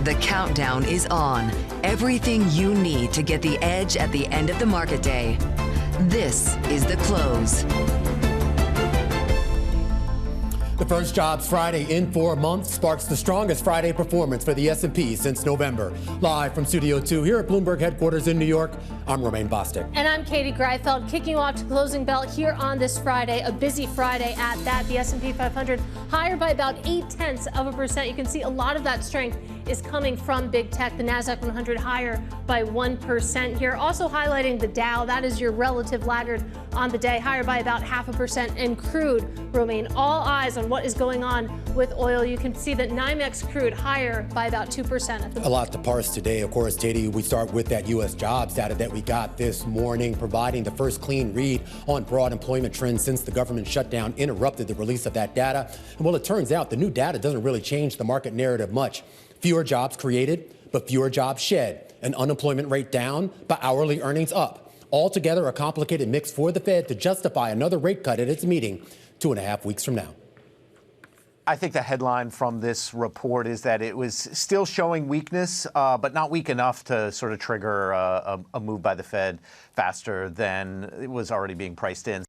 The countdown is on. Everything you need to get the edge at the end of the market day. This is The Close. The first jobs Friday in 4 months sparks the strongest Friday performance for the S&P since November. Live from Studio 2 here at Bloomberg headquarters in New York, I'm Romaine Bostick. And I'm Katie Greifeld, kicking you off to closing bell here on this Friday, a busy Friday at that. The S&P 500 higher by about 0.8%. You can see a lot of that strength is coming from big tech. The Nasdaq 100 higher by 1% here. Also highlighting the Dow, that is your relative laggard on the day, higher by about 0.5%. And crude, Romaine, all eyes on what is going on with oil. You can see that NYMEX crude higher by about 2%. A lot to parse today. Of course, Katie, we start with that U.S. jobs data that we got this morning, providing the first clean read on broad employment trends since the government shutdown interrupted the release of that data. And well, it turns out the new data doesn't really change the market narrative much. Fewer jobs created, but fewer jobs shed. An unemployment rate down, but hourly earnings up. Altogether, a complicated mix for the Fed to justify another rate cut at its meeting 2.5 weeks from now. I think the headline from this report is that it was still showing weakness, but not weak enough to sort of trigger a move by the Fed faster than it was already being priced in.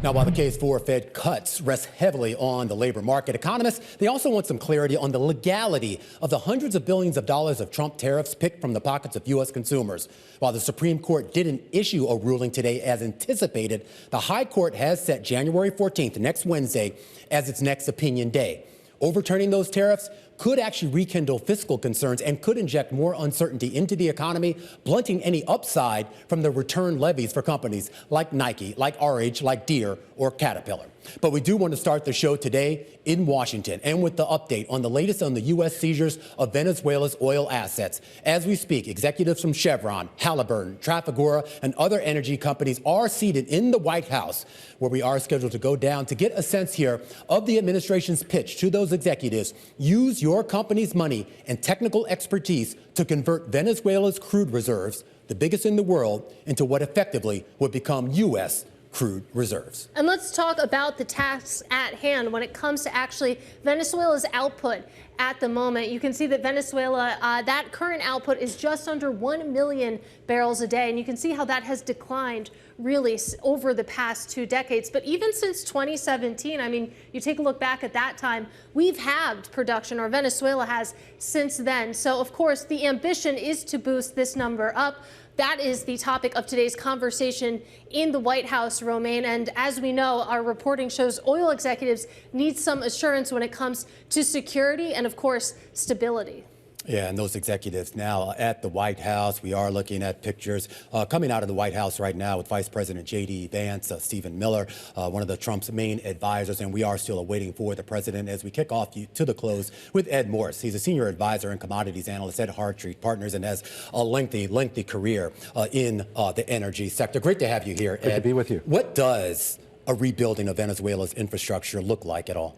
Now, while the case for Fed cuts rests heavily on the labor market, economists, they also want some clarity on the legality of the hundreds of billions of dollars of Trump tariffs picked from the pockets of U.S. consumers. While the Supreme Court didn't issue a ruling today as anticipated, the High Court has set January 14th, next Wednesday, as its next opinion day. Overturning those tariffs could actually rekindle fiscal concerns and could inject more uncertainty into the economy, blunting any upside from the return levies for companies like Nike, like RH, like Deere, or Caterpillar. But we do want to start the show today in Washington and with the update on the latest on the U.S. seizures of Venezuela's oil assets. As we speak, executives from Chevron, Halliburton, Trafigura, and other energy companies are seated in the White House, where we are scheduled to go down to get a sense here of the administration's pitch to those executives. Use your company's money and technical expertise to convert Venezuela's crude reserves, the biggest in the world, into what effectively would become U.S. crude reserves. And let's talk about the tasks at hand when it comes to actually Venezuela's output at the moment. You can see that Venezuela, that current output is just under 1 million barrels a day. And you can see how that has declined really over the past 2 decades. But even since 2017, I mean, you take a look back at that time, we've halved production, or Venezuela has, since then. So, of course, the ambition is to boost this number up. That is the topic of today's conversation in the White House, Romaine. And as we know, our reporting shows oil executives need some assurance when it comes to security and, of course, stability. Yeah, and those executives now at the White House. We are looking at pictures coming out of the White House right now with Vice President J.D. Vance, Stephen Miller, one of the Trump's main advisors. And we are still awaiting for the president as we kick off to the close with Ed Morse. He's a senior advisor and commodities analyst at Hartree Partners and has a lengthy career in the energy sector. Great to have you here, Ed. Good to be with you. What does a rebuilding of Venezuela's infrastructure look like at all?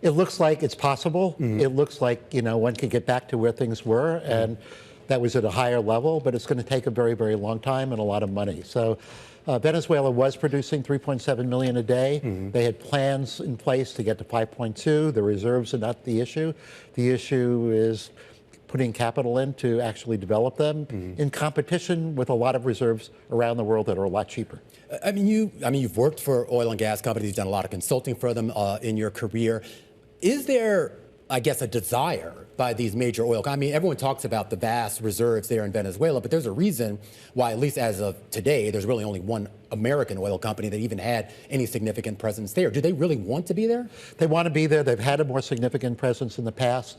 It looks like it's possible. It looks like, one can get back to where things were, and that was at a higher level, but it's going to take a very, very long time and a lot of money. So Venezuela was producing 3.7 million a day. They had plans in place to get to 5.2. The reserves are not the issue. The issue is putting capital in to actually develop them in competition with a lot of reserves around the world that are a lot cheaper. I mean, you've worked for oil and gas companies, you've done a lot of consulting for them in your career. Is there, I guess, a desire by these major oil companies? I mean, everyone talks about the vast reserves there in Venezuela, but there's a reason why, at least as of today, there's really only one American oil company that even had any significant presence there. Do they really want to be there? They want to be there. They've had a more significant presence in the past.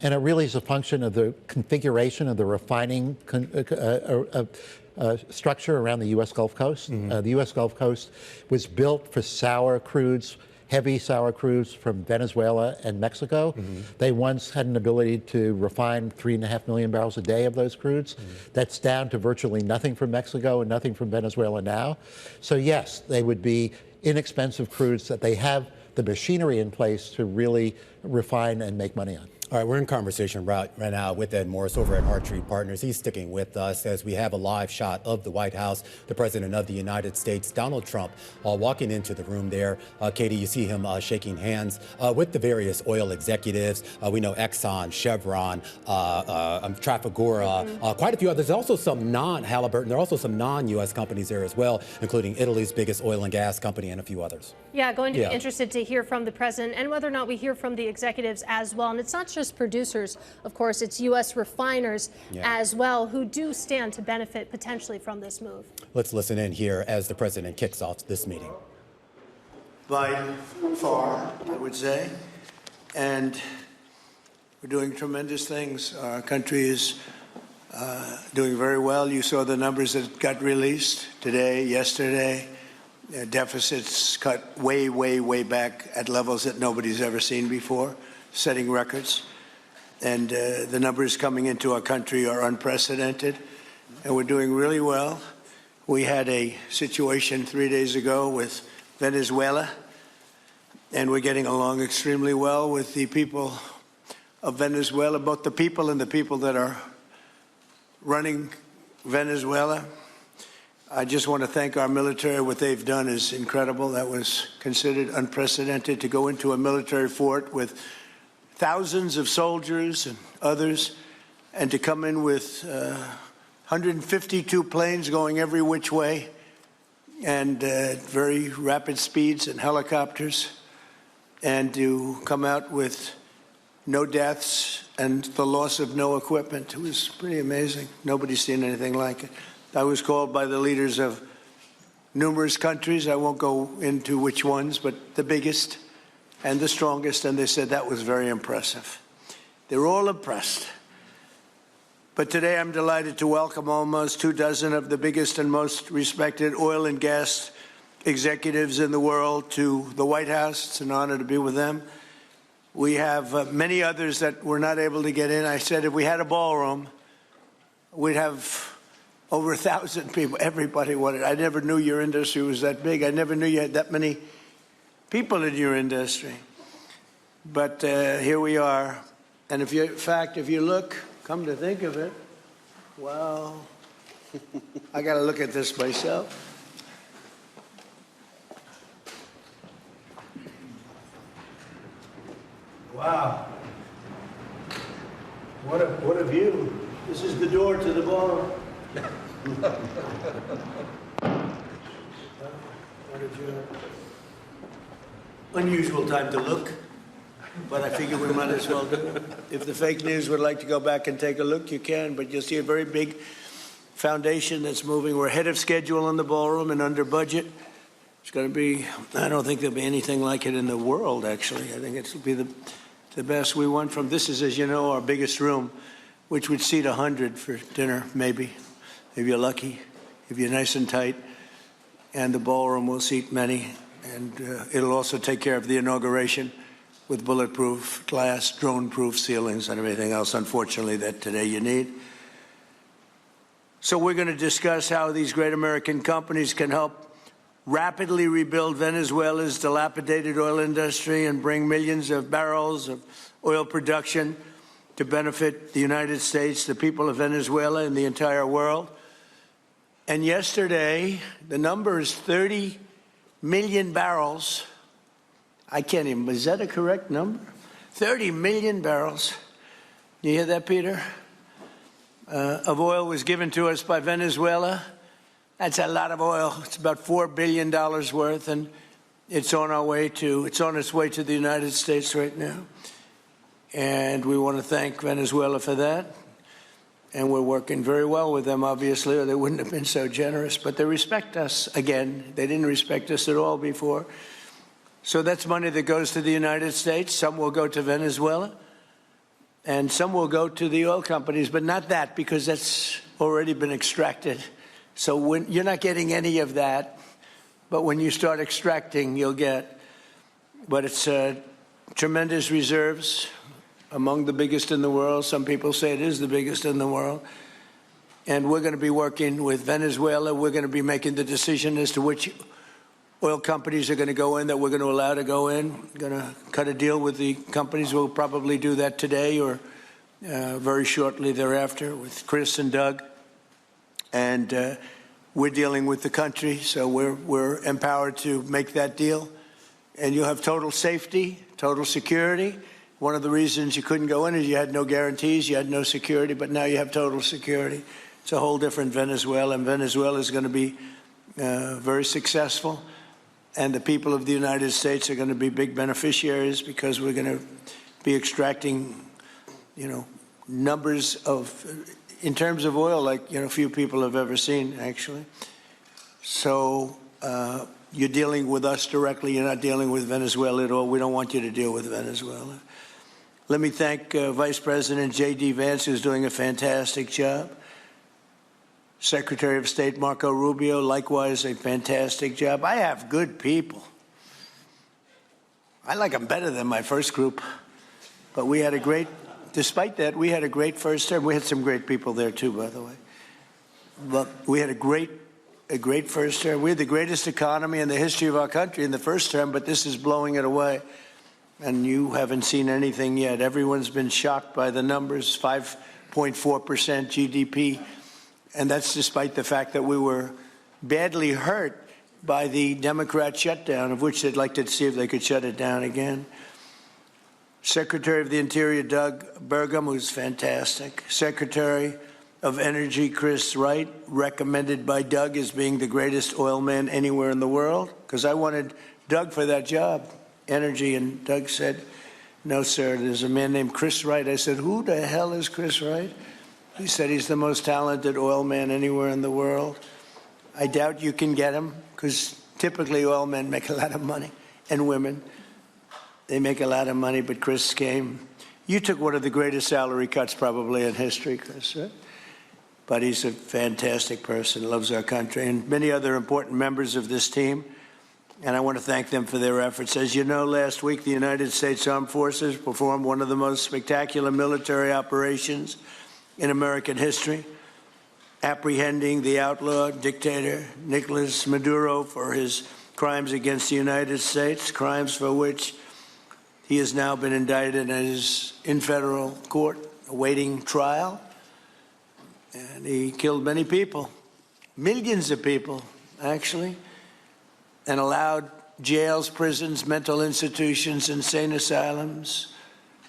And it really is a function of the configuration of the refining structure around the U.S. Gulf Coast. The U.S. Gulf Coast was built for sour crudes, heavy sour crudes from Venezuela and Mexico. They once had an ability to refine 3.5 million barrels a day of those crudes. That's down to virtually nothing from Mexico and nothing from Venezuela now. So yes, they would be inexpensive crudes that they have the machinery in place to really refine and make money on. All right, we're in conversation right now with Ed Morse over at Hartree Partners. He's sticking with us as we have a live shot of the White House, the President of the United States, Donald Trump, walking into the room there. Katie, you see him shaking hands with the various oil executives. We know Exxon, Chevron, Trafigura, quite a few others. There's also some non-Halliburton. There are also some non-U.S. companies there as well, including Italy's biggest oil and gas company and a few others. Yeah, going to be interested to hear from the president and whether or not we hear from the executives as well. And it's not just producers, of course, it's U.S. refiners as well, who do stand to benefit potentially from this move. Let's listen in here as the president kicks off this meeting. By far, I would say, and we're doing tremendous things. Our country is doing very well. You saw the numbers that got released today, yesterday. Deficits cut way, way, way back at levels that nobody's ever seen before, setting records. And the numbers coming into our country are unprecedented, and we're doing really well. We had a situation 3 days ago with Venezuela, and we're getting along extremely well with the people of Venezuela, both the people and the people that are running Venezuela. I just want to thank our military. What they've done is incredible. That was considered unprecedented, to go into a military fort with thousands of soldiers and others, and to come in with 152 planes going every which way, and very rapid speeds and helicopters, and to come out with no deaths and the loss of no equipment. It was pretty amazing. Nobody's seen anything like it. I was called by the leaders of numerous countries. I won't go into which ones, but the biggest and the strongest, and they said that was very impressive. They were all impressed. But today I'm delighted to welcome almost 24 of the biggest and most respected oil and gas executives in the world to the White House. It's an honor to be with them. We have many others that were not able to get in. I said if we had a ballroom, we'd have over 1,000 people. Everybody wanted. I never knew your industry was that big. I never knew you had that many people in your industry. But here we are. And if you, in fact, if you look, come to think of it, well, I got to look at this myself. Wow. What a view. This is the door to the ballroom. What a view. Unusual time to look, but I figure we might as well do it. If the fake news would like to go back and take a look, you can, but you'll see a very big foundation that's moving. We're ahead of schedule in the ballroom and under budget. It's going to be, I don't think there'll be anything like it in the world, actually. I think it'll be the best. We went from, this is, as you know, our biggest room, which would seat 100 for dinner, maybe, if you're lucky, if you're nice and tight. And the ballroom will seat many. And it'll also take care of the inauguration with bulletproof glass, drone-proof ceilings, and everything else, unfortunately, that today you need. So we're going to discuss how these great American companies can help rapidly rebuild Venezuela's dilapidated oil industry and bring millions of barrels of oil production to benefit the United States, the people of Venezuela, and the entire world. And yesterday, the number is 30 million barrels. I can't even, is that a correct number? 30 million barrels. You hear that, Peter? Of oil was given to us by Venezuela. That's a lot of oil. It's about $4 billion worth, and it's on its way to the United States right now. And we want to thank Venezuela for that. And we're working very well with them, obviously, or they wouldn't have been so generous. But they respect us again. They didn't respect us at all before. So that's money that goes to the United States. Some will go to Venezuela, and some will go to the oil companies, but not that, because that's already been extracted. So you're not getting any of that, but when you start extracting, you'll get. But it's tremendous reserves, among the biggest in the world. Some people say it is the biggest in the world. And we're going to be working with Venezuela. We're going to be making the decision as to which oil companies are going to go in that we're going to allow to go in. Going to cut a deal with the companies. We'll probably do that today or very shortly thereafter with Chris and Doug. And we're dealing with the country, so we're empowered to make that deal. And you'll have total safety, total security. One of the reasons you couldn't go in is you had no guarantees, you had no security, but now you have total security. It's a whole different Venezuela, and Venezuela is going to be very successful. And the people of the United States are going to be big beneficiaries because we're going to be extracting, numbers of, in terms of oil, like, few people have ever seen, actually. So you're dealing with us directly. You're not dealing with Venezuela at all. We don't want you to deal with Venezuela. Let me thank Vice President J.D. Vance, who's doing a fantastic job. Secretary of State Marco Rubio, likewise, a fantastic job. I have good people. I like them better than my first group. But we had a great, despite that, we had a great first term. We had some great people there, too, by the way. But we had a great first term. We had the greatest economy in the history of our country in the first term, but this is blowing it away. And you haven't seen anything yet. Everyone's been shocked by the numbers, 5.4% GDP. And that's despite the fact that we were badly hurt by the Democrat shutdown, of which they'd like to see if they could shut it down again. Secretary of the Interior, Doug Burgum, who's fantastic. Secretary of Energy, Chris Wright, recommended by Doug as being the greatest oil man anywhere in the world, because I wanted Doug for that job, energy, and Doug said, no, sir, there's a man named Chris Wright. I said, who the hell is Chris Wright? He said he's the most talented oil man anywhere in the world. I doubt you can get him, because typically oil men make a lot of money, and women. They make a lot of money, but Chris came. You took one of the greatest salary cuts probably in history, Chris, right? But he's a fantastic person, loves our country, and many other important members of this team. And I want to thank them for their efforts. As you know, last week, the United States Armed Forces performed one of the most spectacular military operations in American history, apprehending the outlaw dictator Nicolas Maduro for his crimes against the United States, crimes for which he has now been indicted and is in federal court awaiting trial. And he killed many people, millions of people, actually, and allowed jails, prisons, mental institutions, insane asylums,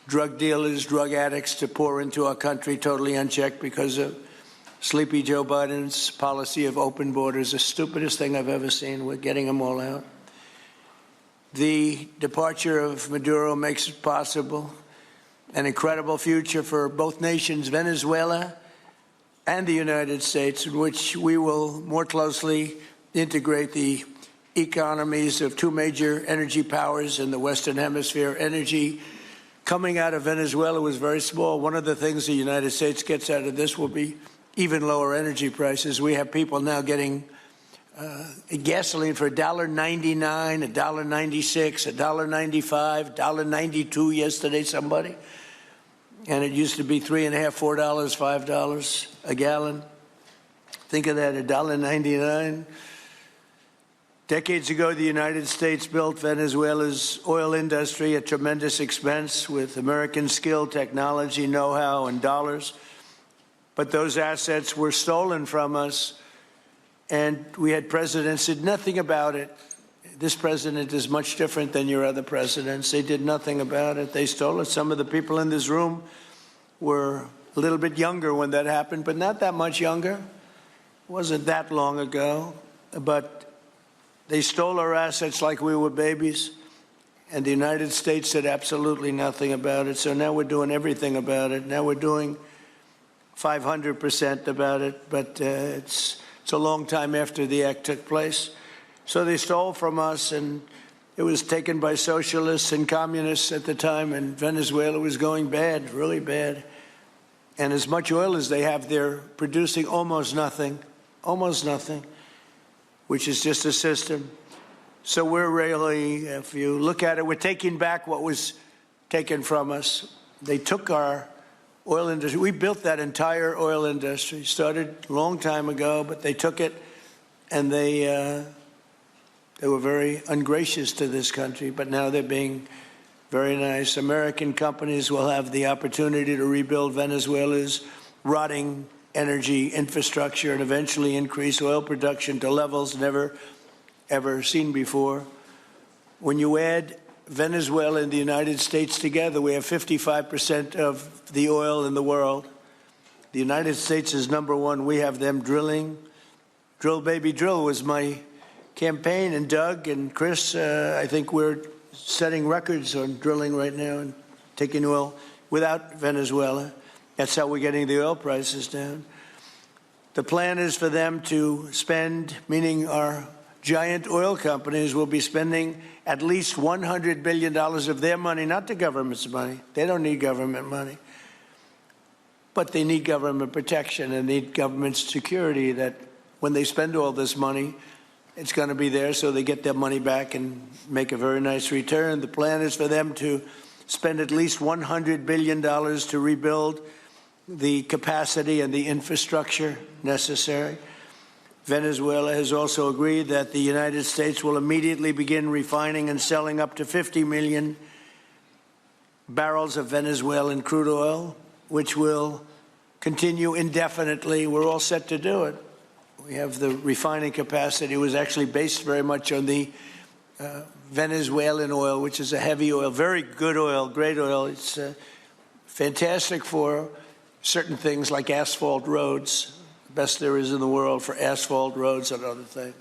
drug dealers, drug addicts to pour into our country totally unchecked because of Sleepy Joe Biden's policy of open borders, the stupidest thing I've ever seen. We're getting them all out. The departure of Maduro makes it possible an incredible future for both nations, Venezuela and the United States, in which we will more closely integrate the economies of two major energy powers in the Western Hemisphere. Energy coming out of Venezuela was very small. One of the things the United States gets out of this will be even lower energy prices. We have people now getting gasoline for $1.99, $1.96, $1.95, $1.92 yesterday, somebody. And it used to be $3.50, $4, $5 a gallon. Think of that, $1.99. Decades ago, the United States built Venezuela's oil industry at tremendous expense with American skill, technology, know-how, and dollars. But those assets were stolen from us, and we had presidents who did nothing about it. This president is much different than your other presidents. They did nothing about it. They stole it. Some of the people in this room were a little bit younger when that happened, but not that much younger. It wasn't that long ago. But they stole our assets like we were babies, and the United States did absolutely nothing about it. So now we're doing everything about it. Now we're doing 500% about it, but it's a long time after the act took place. So they stole from us, and it was taken by socialists and communists at the time, and Venezuela was going bad, really bad. And as much oil as they have, they're producing almost nothing, which is just a system. So we're really, if you look at it, we're taking back what was taken from us. They took our oil industry. We built that entire oil industry. Started a long time ago, but they took it and they They were very ungracious to this country, but now they're being very nice. American companies will have the opportunity to rebuild Venezuela's rotting energy infrastructure and eventually increase oil production to levels never, ever seen before. When you add Venezuela and the United States together, we have 55% of the oil in the world. The United States is number one. We have them drilling. Drill, baby, drill was my campaign. And Doug and Chris, I think we're setting records on drilling right now and taking oil without Venezuela. That's how we're getting the oil prices down. The plan is for them to spend, meaning our giant oil companies will be spending at least $100 billion of their money, not the government's money. They don't need government money. But they need government protection and need government security that when they spend all this money, it's going to be there so they get their money back and make a very nice return. The plan is for them to spend at least $100 billion to rebuild the capacity and the infrastructure necessary. Venezuela has also agreed that the United States will immediately begin refining and selling up to 50 million barrels of Venezuelan crude oil, which will continue indefinitely. We're all set to do it. We have the refining capacity. It was actually based very much on the Venezuelan oil, which is a heavy oil, very good oil, great oil. It's fantastic for certain things like asphalt roads. Best there is in the world for asphalt roads and other things.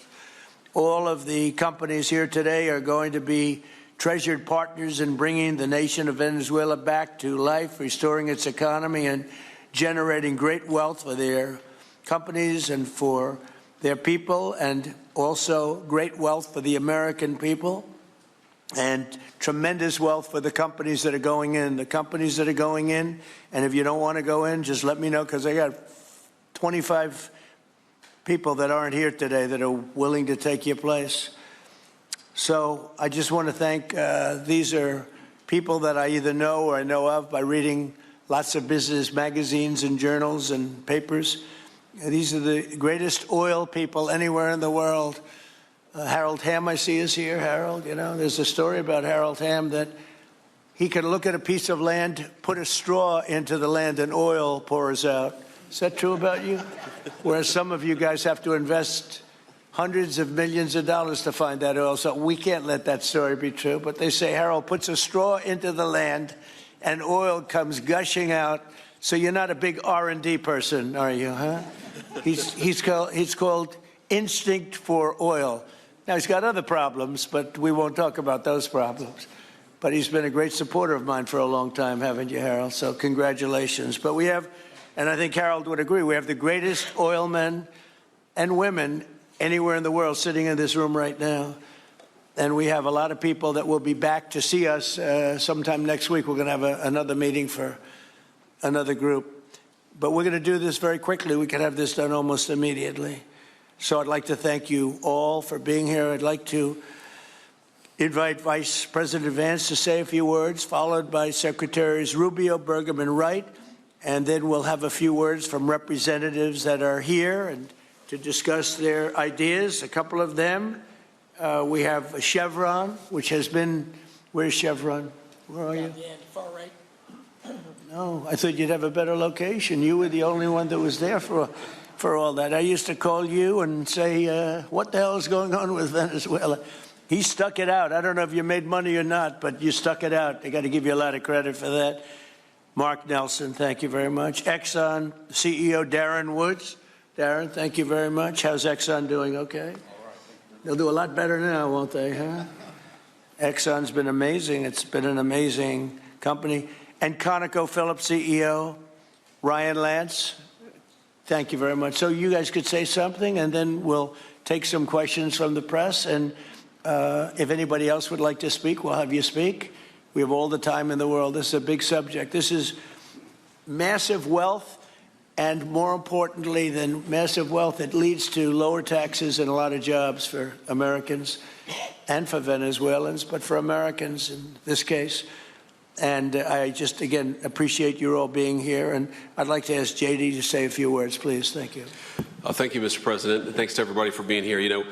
All of the companies here today are going to be treasured partners in bringing the nation of Venezuela back to life, restoring its economy and generating great wealth for their companies and for their people, and also great wealth for the American people and tremendous wealth for the companies that are going in. The companies that are going in, and if you don't want to go in, just let me know, because I got 25 people that aren't here today that are willing to take your place. So I just want to thank, these are people that I either know or I know of by reading lots of business magazines and journals and papers. These are the greatest oil people anywhere in the world. Harold Hamm, I see, is here. Harold, you know, there's a story about Harold Hamm that he could look at a piece of land, put a straw into the land, and oil pours out. Is that true about you? Whereas some of you guys have to invest hundreds of millions of dollars to find that oil. So we can't let that story be true. But they say Harold puts a straw into the land and oil comes gushing out. So you're not a big R&D person, are you, huh? He's called instinct for oil. Now, he's got other problems, but we won't talk about those problems. But he's been a great supporter of mine for a long time, haven't you, Harold? So congratulations. But we have, and I think Harold would agree, we have the greatest oil men and women anywhere in the world sitting in this room right now. And we have a lot of people that will be back to see us sometime next week. We're going to have another meeting for another group. But we're going to do this very quickly. We can have this done almost immediately. So I'd like to thank you all for being here. I'd like to invite Vice President Vance to say a few words, followed by Secretaries Rubio, Burgum, and Wright. And then we'll have a few words from representatives that are here and to discuss their ideas, a couple of them. We have Chevron, which has been, where's Chevron? Where are you? Yeah, far right. No, I thought you'd have a better location. You were the only one that was there for all that. I used to call you and say, what the hell is going on with Venezuela? He stuck it out. I don't know if you made money or not, but you stuck it out. I got to give you a lot of credit for that. Mark Nelson, thank you very much. Exxon CEO Darren Woods. Darren, thank you very much. How's Exxon doing? Okay? They'll do a lot better now, won't they, huh? Exxon's been amazing. It's been an amazing company. And ConocoPhillips CEO Ryan Lance, thank you very much. So you guys could say something, and then we'll take some questions from the press. And if anybody else would like to speak, we'll have you speak. We have all the time in the world. This is a big subject. This is massive wealth. And more importantly than massive wealth, it leads to lower taxes and a lot of jobs for Americans and for Venezuelans, but for Americans in this case. And I just, again, appreciate you all being here. And I'd like to ask JD to say a few words, please. Thank you. Thank you, Mr. President. Thanks to everybody for being here. You know,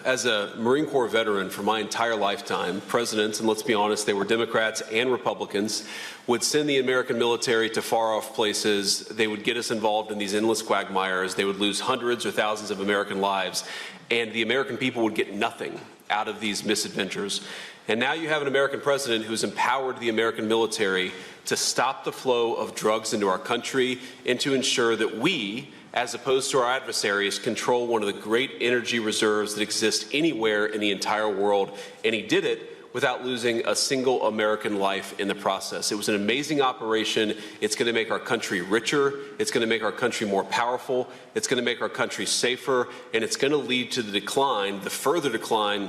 As a Marine Corps veteran for my entire lifetime, presidents, and let's be honest, they were Democrats and Republicans, would send the American military to far-off places. They would get us involved in these endless quagmires. They would lose hundreds or thousands of American lives, and the American people would get nothing out of these misadventures. And now you have an American president who's empowered the American military to stop the flow of drugs into our country and to ensure that we, as opposed to our adversaries, control one of the great energy reserves that exist anywhere in the entire world. And he did it without losing a single American life in the process. It was an amazing operation. It's going to make our country richer. It's going to make our country more powerful. It's going to make our country safer. And it's going to lead to the decline, the further decline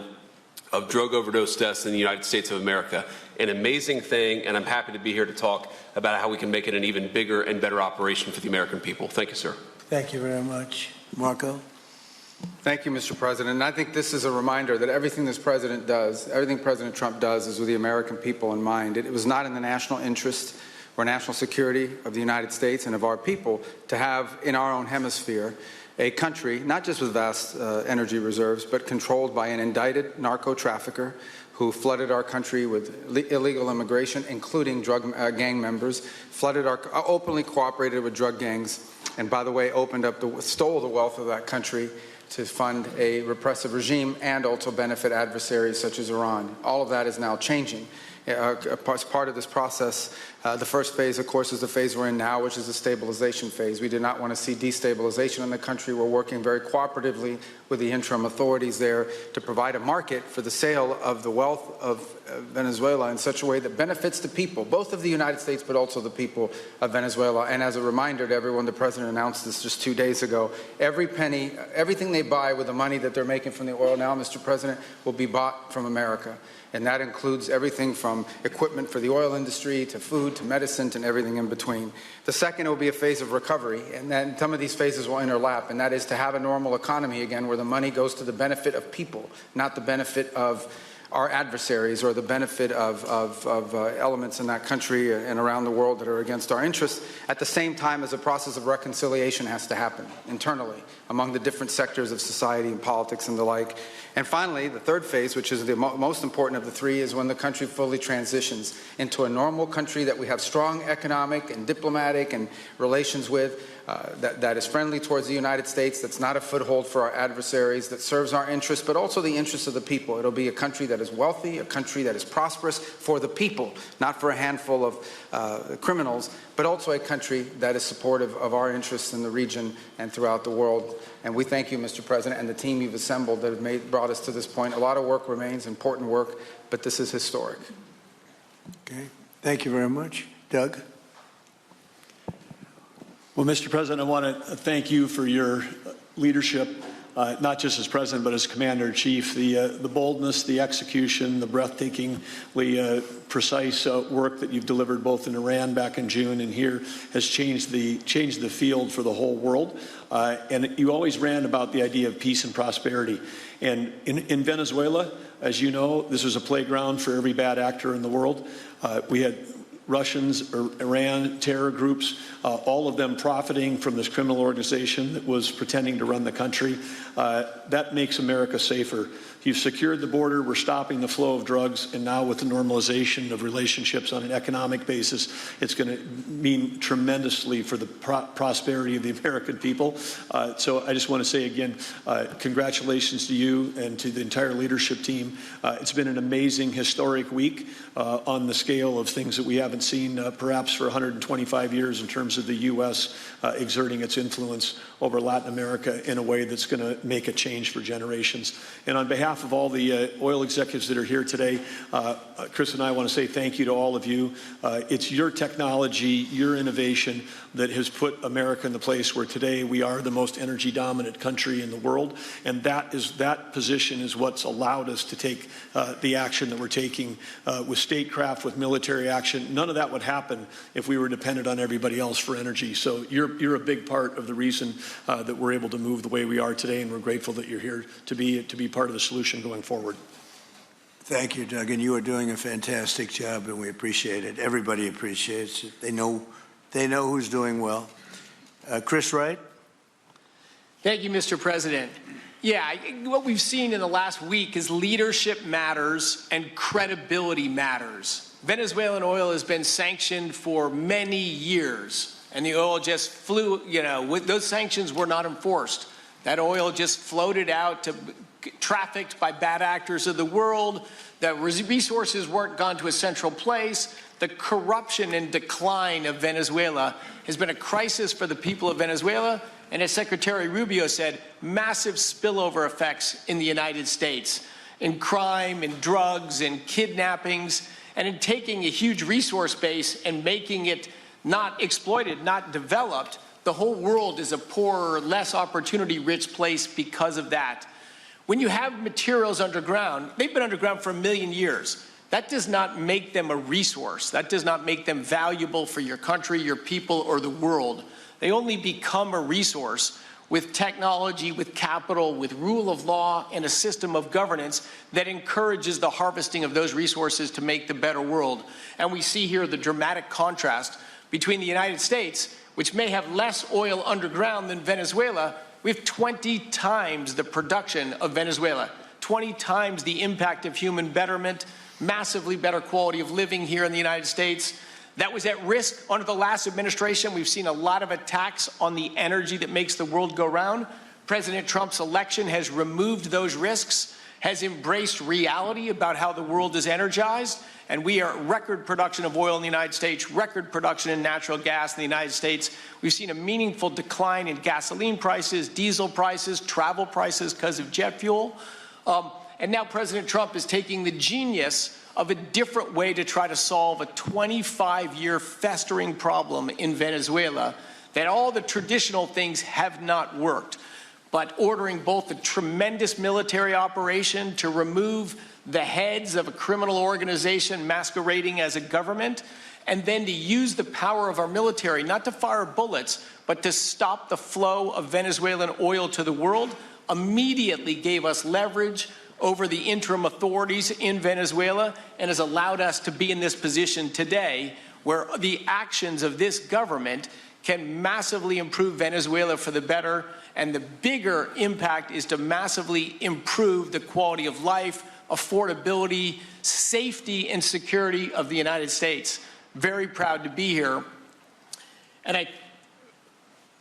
of drug overdose deaths in the United States of America. An amazing thing, and I'm happy to be here to talk about how we can make it an even bigger and better operation for the American people. Thank you, sir. Thank you very much. Marco? Thank you, Mr. President. And I think this is a reminder that everything this president does, everything President Trump does, is with the American people in mind. It was not in the national interest or national security of the United States and of our people to have in our own hemisphere a country, not just with vast energy reserves, but controlled by an indicted narco trafficker who flooded our country with illegal immigration, including drug gang members, openly cooperated with drug gangs, and by the way, stole the wealth of that country to fund a repressive regime and also benefit adversaries such as Iran. All of that is now changing. As part of this process, the first phase, of course, is the phase we're in now, which is the stabilization phase. We do not want to see destabilization in the country. We're working very cooperatively with the interim authorities there to provide a market for the sale of the wealth of Venezuela in such a way that benefits the people, both of the United States, but also the people of Venezuela. And as a reminder to everyone, the president announced this just 2 days ago. Every penny, everything they buy with the money that they're making from the oil now, Mr. President, will be bought from America. And that includes everything from equipment for the oil industry to food to medicine and everything in between. The second will be a phase of recovery, and then some of these phases will overlap, and that is to have a normal economy again where the money goes to the benefit of people, not the benefit of our adversaries or the benefit of elements in that country and around the world that are against our interests, at the same time as a process of reconciliation has to happen internally among the different sectors of society and politics and the like. And finally, the third phase, which is the most important of the three, is when the country fully transitions into a normal country that we have strong economic and diplomatic and relations with, that is friendly towards the United States, that's not a foothold for our adversaries, that serves our interests, but also the interests of the people. It'll be a country that is wealthy, a country that is prosperous for the people, not for a handful of criminals, but also a country that is supportive of our interests in the region and throughout the world. And we thank you, Mr. President, and the team you've assembled that have brought us to this point. A lot of work remains, important work, but this is historic. Okay. Thank you very much. Doug? Well, Mr. President, I want to thank you for your leadership, not just as president, but as commander-in-chief. The boldness, the execution, the breathtakingly precise work that you've delivered both in Iran back in June and here has changed the field for the whole world. And you always ran about the idea of peace and prosperity. And in Venezuela, as you know, this was a playground for every bad actor in the world. We had Russians, Iran, terror groups, all of them profiting from this criminal organization that was pretending to run the country. That makes America safer. You've secured the border. We're stopping the flow of drugs. And now with the normalization of relationships on an economic basis, it's going to mean tremendously for the prosperity of the American people. So I just want to say again, congratulations to you and to the entire leadership team. It's been an amazing, historic week on the scale of things that we haven't seen perhaps for 125 years in terms of the U.S. Exerting its influence over Latin America in a way that's going to make a change for generations. And on behalf of all the oil executives that are here today, Chris and I want to say thank you to all of you. It's your technology, your innovation that has put America in the place where today we are the most energy dominant country in the world. And that position is what's allowed us to take the action that we're taking with statecraft, with military action. None of that would happen if we were dependent on everybody else for energy. So you're a big part of the reason that we're able to move the way we are today, and we're grateful that you're here to be part of the solution going forward. Thank you, Doug, and you are doing a fantastic job, and we appreciate it. Everybody appreciates it. They know who's doing well. Chris Wright. Thank you, Mr. President. Yeah, what we've seen in the last week is leadership matters and credibility matters. Venezuelan oil has been sanctioned for many years, and the oil just flew, those sanctions were not enforced. That oil just floated out to trafficked by bad actors of the world. The resources weren't gone to a central place. The corruption and decline of Venezuela has been a crisis for the people of Venezuela. And as Secretary Rubio said, massive spillover effects in the United States, in crime, in drugs, in kidnappings, and in taking a huge resource base and making it not exploited, not developed. The whole world is a poorer, less opportunity-rich place because of that. When you have materials underground, they've been underground for 1 million years. That does not make them a resource. That does not make them valuable for your country, your people, or the world. They only become a resource with technology, with capital, with rule of law, and a system of governance that encourages the harvesting of those resources to make the better world. And we see here the dramatic contrast between the United States, which may have less oil underground than Venezuela. We have 20 times the production of Venezuela, 20 times the impact of human betterment, massively better quality of living here in the United States. That was at risk under the last administration. We've seen a lot of attacks on the energy that makes the world go round. President Trump's election has removed those risks, has embraced reality about how the world is energized, and we are at record production of oil in the United States, record production in natural gas in the United States. We've seen a meaningful decline in gasoline prices, diesel prices, travel prices because of jet fuel. And now President Trump is taking the genius of a different way to try to solve a 25-year festering problem in Venezuela, that all the traditional things have not worked, but ordering both a tremendous military operation to remove the heads of a criminal organization masquerading as a government, and then to use the power of our military, not to fire bullets, but to stop the flow of Venezuelan oil to the world, immediately gave us leverage over the interim authorities in Venezuela and has allowed us to be in this position today where the actions of this government can massively improve Venezuela for the better, and the bigger impact is to massively improve the quality of life, affordability, safety, and security of the United States. Very proud to be here. And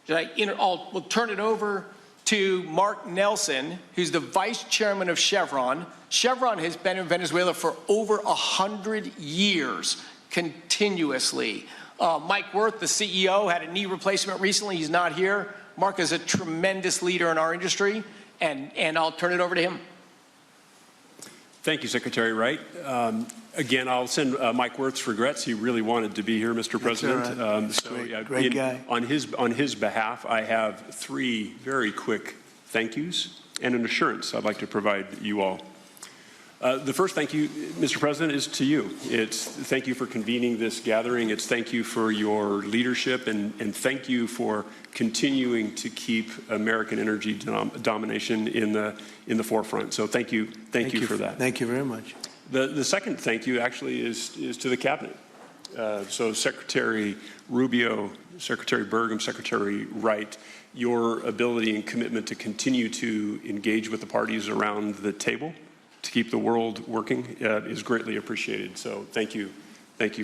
we'll turn it over to Mark Nelson, who's the vice chairman of Chevron. Chevron has been in Venezuela for over 100 years, continuously. Mike Wirth, the CEO, had a knee replacement recently. He's not here. Mark is a tremendous leader in our industry, and I'll turn it over to him. Thank you, Secretary Wright. Again, I'll send Mike Wirth's regrets. He really wanted to be here, Mr. President. Right. Great guy. On his behalf, I have 3 very quick thank yous and an assurance I'd like to provide you all. The first thank you, Mr. President, is to you. It's thank you for convening this gathering. It's thank you for your leadership, and thank you for continuing to keep American energy domination in the forefront. So thank you for that. Thank you very much. The second thank you actually is to the cabinet. So Secretary Rubio, Secretary Burgum, Secretary Wright, your ability and commitment to continue to engage with the parties around the table to keep the world working is greatly appreciated. So thank you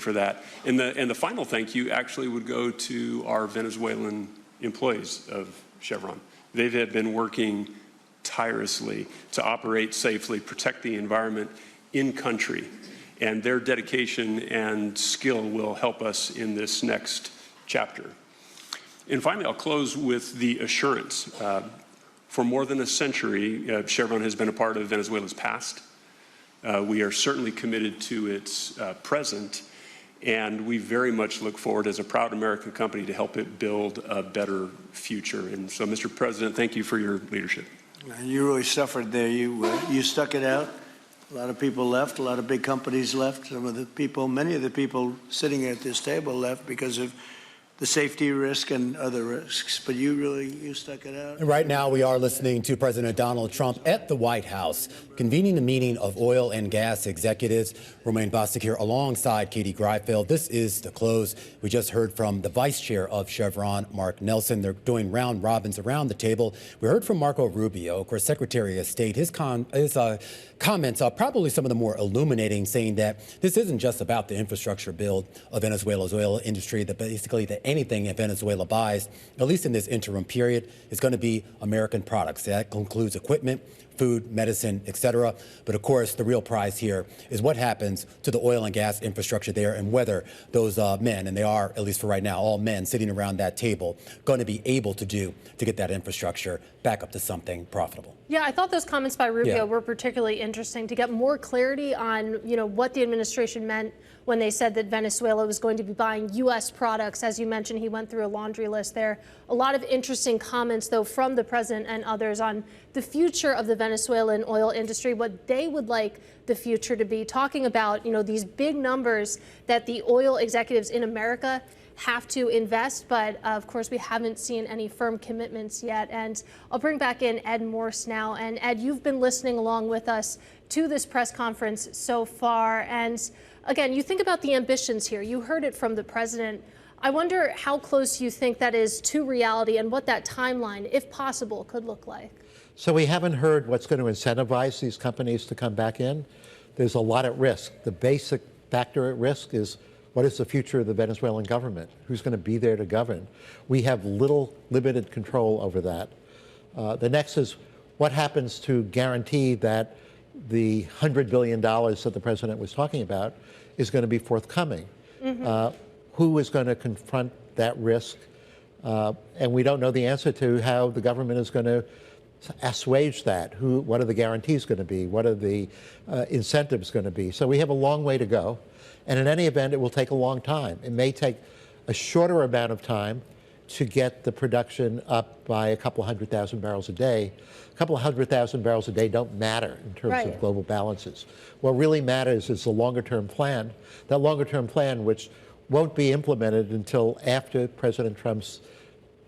for that. And the final thank you actually would go to our Venezuelan employees of Chevron. They have been working tirelessly to operate safely, protect the environment in country, and their dedication and skill will help us in this next chapter. And finally, I'll close with the assurance. For more than a century, Chevron has been a part of Venezuela's past. We are certainly committed to its present, and we very much look forward as a proud American company to help it build a better future. And so, Mr. President, thank you for your leadership. You really suffered there. You stuck it out. A lot of people left. A lot of big companies left. Many of the people sitting at this table left because of the safety risk and other risks. But you stuck it out. And right now we are listening to President Donald Trump at the White House. convening the meeting of oil and gas executives. Romaine Bostic here alongside Katie Greifeld. This is the close. We just heard from the vice chair of Chevron, Mark Nelson. They're doing round robins around the table. We heard from Marco Rubio, of course, Secretary of State. His comments are probably some of the more illuminating, saying that this isn't just about the infrastructure build of Venezuela's oil industry, that basically that anything that Venezuela buys, at least in this interim period, is going to be American products. That includes equipment, food, medicine, etc. But of course, the real prize here is what happens to the oil and gas infrastructure there, and whether those men, and they are, at least for right now, all men sitting around that table, going to be able to get that infrastructure back up to something profitable. Yeah, I thought those comments by Rubio were particularly interesting to get more clarity on, what the administration meant when they said that Venezuela was going to be buying U.S. products. As you mentioned, he went through a laundry list there. A lot of interesting comments, though, from the president and others on the future of the Venezuelan oil industry, what they would like the future to be, talking about, these big numbers that the oil executives in America have to invest, but of course we haven't seen any firm commitments yet. And I'll bring back in Ed Morse now. And Ed, you've been listening along with us to this press conference so far. And again, you think about the ambitions here. You heard it from the president. I wonder how close you think that is to reality and what that timeline, if possible, could look like. So we haven't heard what's going to incentivize these companies to come back in. There's a lot at risk. The basic factor at risk is, what is the future of the Venezuelan government? Who's going to be there to govern? We have limited control over that. The next is, what happens to guarantee that the $100 billion that the president was talking about is going to be forthcoming? Who is going to confront that risk? And we don't know the answer to how the government is going to assuage that. What are the guarantees going to be? What are the incentives going to be? So we have a long way to go. And in any event, it will take a long time. It may take a shorter amount of time to get the production up by a couple 100,000 barrels a day. A couple of 100,000 barrels a day don't matter in terms of global balances. What really matters is the longer-term plan. That longer-term plan, which won't be implemented until after President Trump's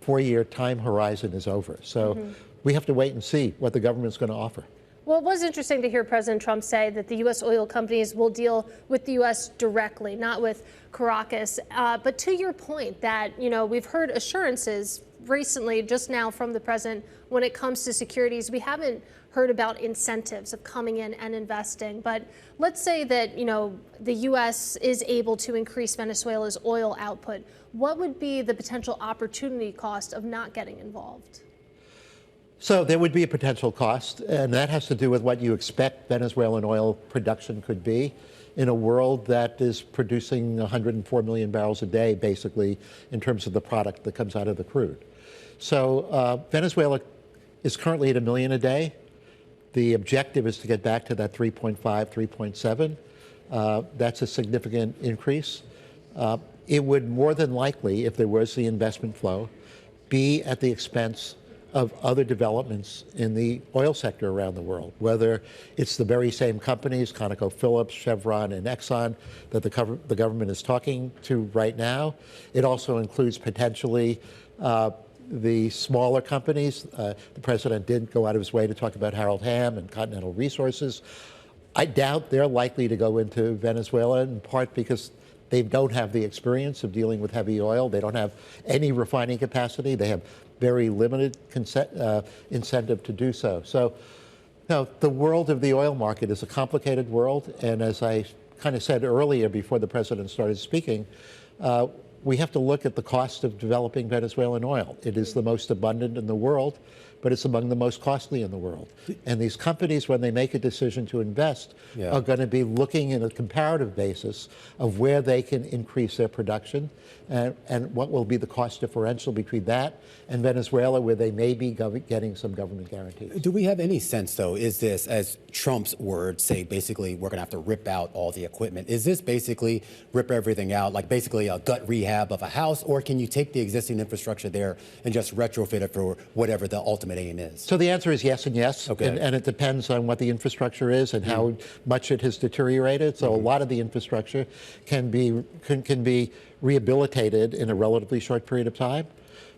4-year time horizon is over. So we have to wait and see what the government's going to offer. Well, it was interesting to hear President Trump say that the U.S. oil companies will deal with the U.S. directly, not with Caracas. But to your point that, we've heard assurances recently, just now from the president, when it comes to securities. We haven't heard about incentives of coming in and investing. But let's say that, the U.S. is able to increase Venezuela's oil output. What would be the potential opportunity cost of not getting involved? So there would be a potential cost, and that has to do with what you expect Venezuelan oil production could be in a world that is producing 104 million barrels a day, basically, in terms of the product that comes out of the crude. So Venezuela is currently at 1 million a day. The objective is to get back to that 3.5, 3.7. That's a significant increase. It would more than likely, if there was the investment flow, be at the expense of other developments in the oil sector around the world, whether it's the very same companies, ConocoPhillips, Chevron, and Exxon, that the government is talking to right now. It also includes potentially the smaller companies. The president did go out of his way to talk about Harold Hamm and Continental Resources. I doubt they're likely to go into Venezuela, in part because they don't have the experience of dealing with heavy oil. They don't have any refining capacity. They have very limited incentive to do so. So, the world of the oil market is a complicated world, and as I kind of said earlier before the president started speaking, we have to look at the cost of developing Venezuelan oil. It is the most abundant in the world, but it's among the most costly in the world. And these companies, when they make a decision to invest, are going to be looking at a comparative basis of where they can increase their production and what will be the cost differential between that and Venezuela, where they may be getting some government guarantees. Do we have any sense, though, is this, as Trump's words say, basically we're going to have to rip out all the equipment? Is this basically rip everything out, like basically a gut rehab of a house, or can you take the existing infrastructure there and just retrofit it for whatever the ultimate aim is? So the answer is yes and yes, and it depends on what the infrastructure is and how much it has deteriorated. So a lot of the infrastructure can be rehabilitated in a relatively short period of time.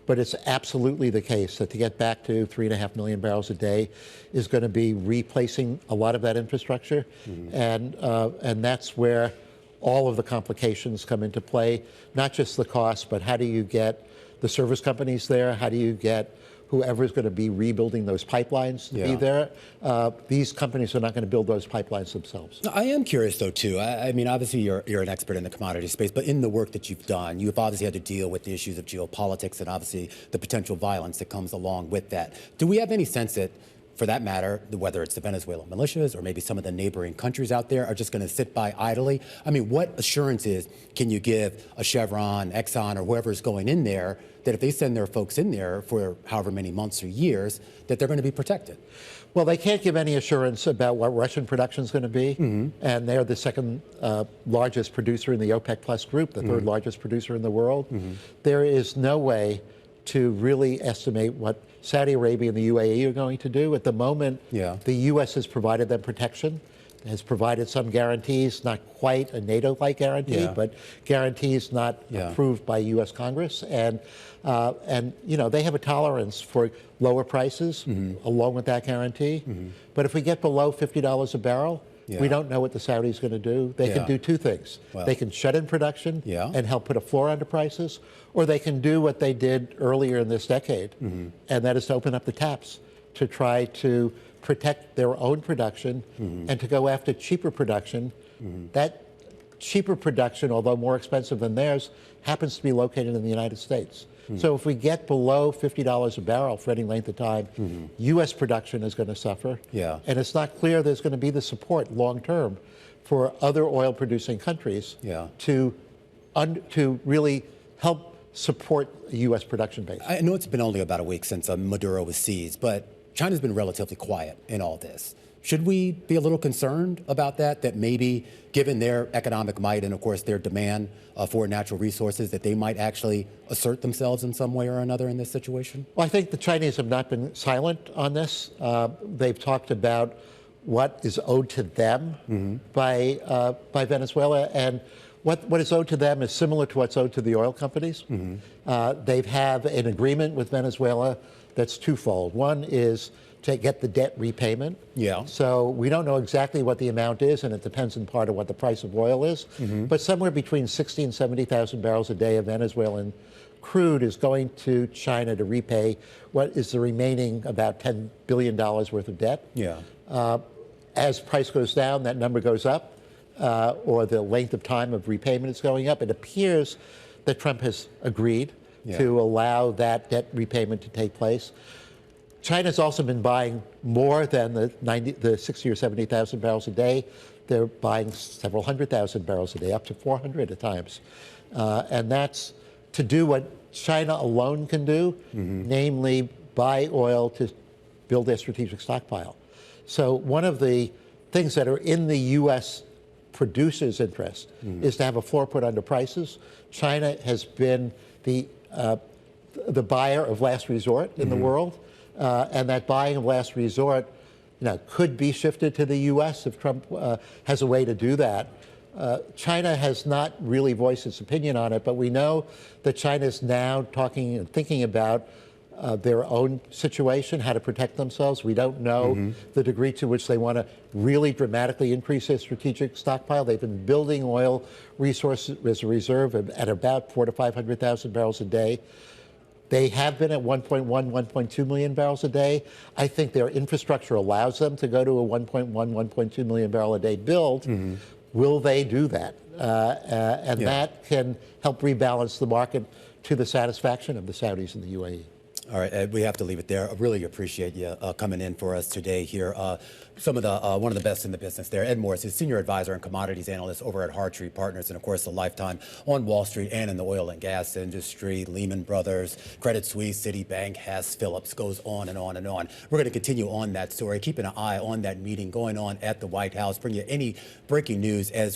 but it's absolutely the case that to get back to 3.5 million barrels a day is going to be replacing a lot of that infrastructure. And that's where all of the complications come into play, not just the cost, but how do you get the service companies there? How do you get whoever is going to be rebuilding those pipelines to be there? These companies are not going to build those pipelines themselves. I am curious, though, too. I mean, obviously, you're an expert in the commodity space, but in the work that you've done, you've obviously had to deal with the issues of geopolitics and obviously the potential violence that comes along with that. Do we have any sense that, for that matter, whether it's the Venezuelan militias or maybe some of the neighboring countries out there are just going to sit by idly? I mean, what assurances can you give a Chevron, Exxon, or whoever's going in there that if they send their folks in there for however many months or years, that they're going to be protected? Well, they can't give any assurance about what Russian production is going to be, and they're the second largest producer in the OPEC Plus group, the third largest producer in the world. There is no way to really estimate what Saudi Arabia and the UAE are going to do. At the moment, the U.S. has provided them protection, has provided some guarantees, not quite a NATO-like guarantee, but guarantees not approved by U.S. Congress. And you know, they have a tolerance for lower prices along with that guarantee. But if we get below $50 a barrel, we don't know what the Saudis are going to do. They can do two things. They can shut in production and help put a floor under prices, or they can do what they did earlier in this decade, and that is to open up the taps to try to protect their own production and to go after cheaper production. That cheaper production, although more expensive than theirs, happens to be located in the United States. So if we get below $50 a barrel for any length of time, U.S. production is going to suffer. And it's not clear there's going to be the support long term for other oil producing countries to really help support the U.S. production base. I know it's been only about a week since Maduro was seized, but China's been relatively quiet in all this. Should we be a little concerned about that, that maybe given their economic might and, of course, their demand for natural resources, that they might actually assert themselves in some way or another in this situation? Well, I think the Chinese have not been silent on this. They've talked about what is owed to them by Venezuela, and what is owed to them is similar to what's owed to the oil companies. They have an agreement with Venezuela that's twofold. One is to get the debt repayment. So we don't know exactly what the amount is, and it depends in part on what the price of oil is. But somewhere between 60 and 70,000 barrels a day of Venezuelan crude is going to China to repay what is the remaining about $10 billion worth of debt. As price goes down, that number goes up, or the length of time of repayment is going up. It appears that Trump has agreed to allow that debt repayment to take place. China's also been buying more than the 60 or 70,000 barrels a day. They're buying several 100,000 barrels a day, up to 400 at times. And that's to do what China alone can do, namely buy oil to build their strategic stockpile. So one of the things that are in the U.S. producers' interest is to have a floor put under prices. China has been the buyer of last resort in the world. And that buying of last resort, could be shifted to the U.S. if Trump has a way to do that. China has not really voiced its opinion on it, but we know that China is now talking and thinking about their own situation, how to protect themselves. We don't know the degree to which they want to really dramatically increase their strategic stockpile. They've been building oil resources as a reserve at about 400,000 to 500,000 barrels a day. They have been at 1.1, 1.2 million barrels a day. I think their infrastructure allows them to go to a 1.1, 1.2 million barrel a day build. Will they do that? And that can help rebalance the market to the satisfaction of the Saudis and the UAE. All right, Ed, we have to leave it there. I really appreciate you coming in for us today here. Some of the one of the best in the business there. Ed Morse is Senior Advisor and Commodities Analyst over at Hartree Partners, and of course, a lifetime on Wall Street and in the oil and gas industry. Lehman Brothers, Credit Suisse, Citibank, Hess, Phillips, goes on and on and on. We're going to continue on that story, keeping an eye on that meeting going on at the White House, bring you any breaking news as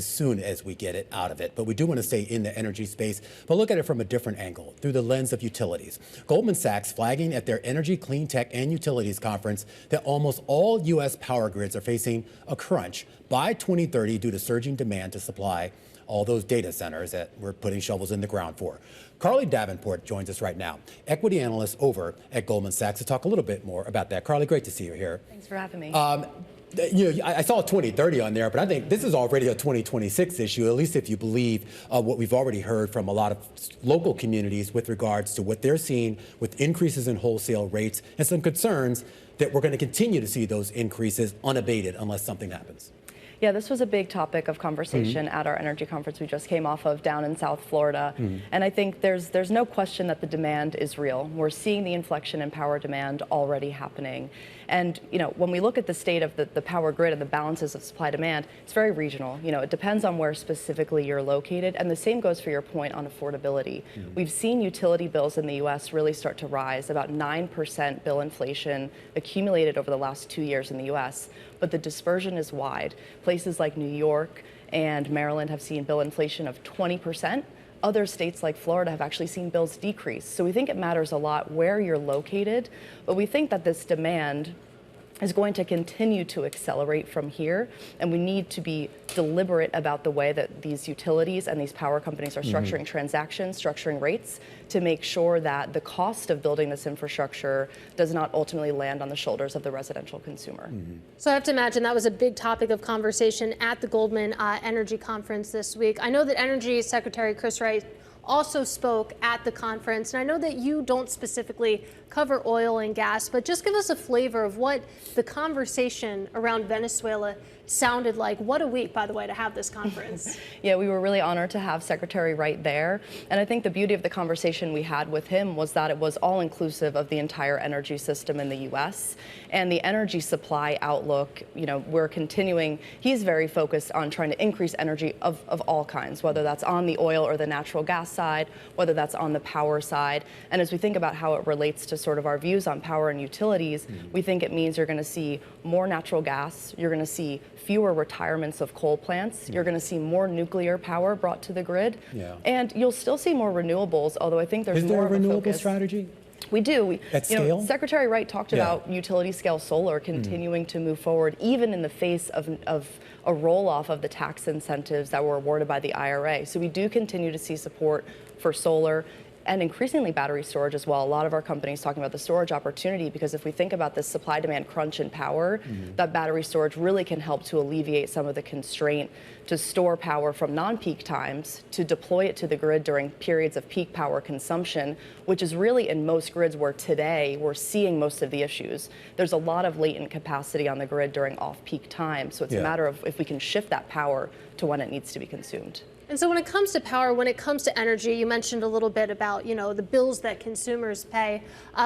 soon as we get it out of it. But we do want to stay in the energy space, but look at it from a different angle, through the lens of utilities. Goldman Sachs flagging at their Energy, Clean Tech, and Utilities conference that almost all U.S. power grids are facing a crunch by 2030 due to surging demand to supply all those data centers that we're putting shovels in the ground for. Carly Davenport joins us right now, equity analyst over at Goldman Sachs, to talk a little bit more about that. Carly, great to see you here. Thanks for having me. I saw 2030 on there, but I think this is already a 2026 issue, at least if you believe what we've already heard from a lot of local communities with regards to what they're seeing with increases in wholesale rates and some concerns that we're going to continue to see those increases unabated unless something happens. Yeah, this was a big topic of conversation at our energy conference we just came off of down in South Florida. And I think there's no question that the demand is real. We're seeing the inflection in power demand already happening. And, when we look at the state of the power grid and the balances of supply demand, it's very regional. It depends on where specifically you're located. And the same goes for your point on affordability. We've seen utility bills in the U.S. really start to rise, about 9% bill inflation accumulated over the last 2 years in the U.S. But the dispersion is wide. Places like New York and Maryland have seen bill inflation of 20%. Other states like Florida have actually seen bills decrease. So we think it matters a lot where you're located, but we think that this demand is going to continue to accelerate from here, and we need to be deliberate about the way that these utilities and these power companies are structuring transactions, structuring rates, to make sure that the cost of building this infrastructure does not ultimately land on the shoulders of the residential consumer. So I have to imagine that was a big topic of conversation at the Goldman Energy Conference this week. I know that Energy Secretary Chris Wright also spoke at the conference, and I know that you don't specifically cover oil and gas, but just give us a flavor of what the conversation around Venezuela sounded like. What a week, by the way, to have this conference. Yeah, we were really honored to have Secretary Wright there. And I think the beauty of the conversation we had with him was that it was all inclusive of the entire energy system in the U.S. and the energy supply outlook. We're continuing. He's very focused on trying to increase energy of all kinds, whether that's on the oil or the natural gas side, whether that's on the power side. And as we think about how it relates to sort of our views on power and utilities, we think it means you're going to see more natural gas, you're going to see fewer retirements of coal plants, you're going to see more nuclear power brought to the grid, and you'll still see more renewables, although I think there's more of a renewable focus. strategy? We do. At scale? Secretary Wright talked about utility scale solar continuing to move forward, even in the face of a roll-off of the tax incentives that were awarded by the IRA. So we do continue to see support for solar and increasingly battery storage as well. A lot of our companies talking about the storage opportunity, because if we think about this supply-demand crunch in power, that battery storage really can help to alleviate some of the constraint to store power from non-peak times, to deploy it to the grid during periods of peak power consumption, which is really in most grids where today we're seeing most of the issues. There's a lot of latent capacity on the grid during off-peak time, so it's a matter of if we can shift that power to when it needs to be consumed. And so when it comes to power, when it comes to energy, you mentioned a little bit about, the bills that consumers pay.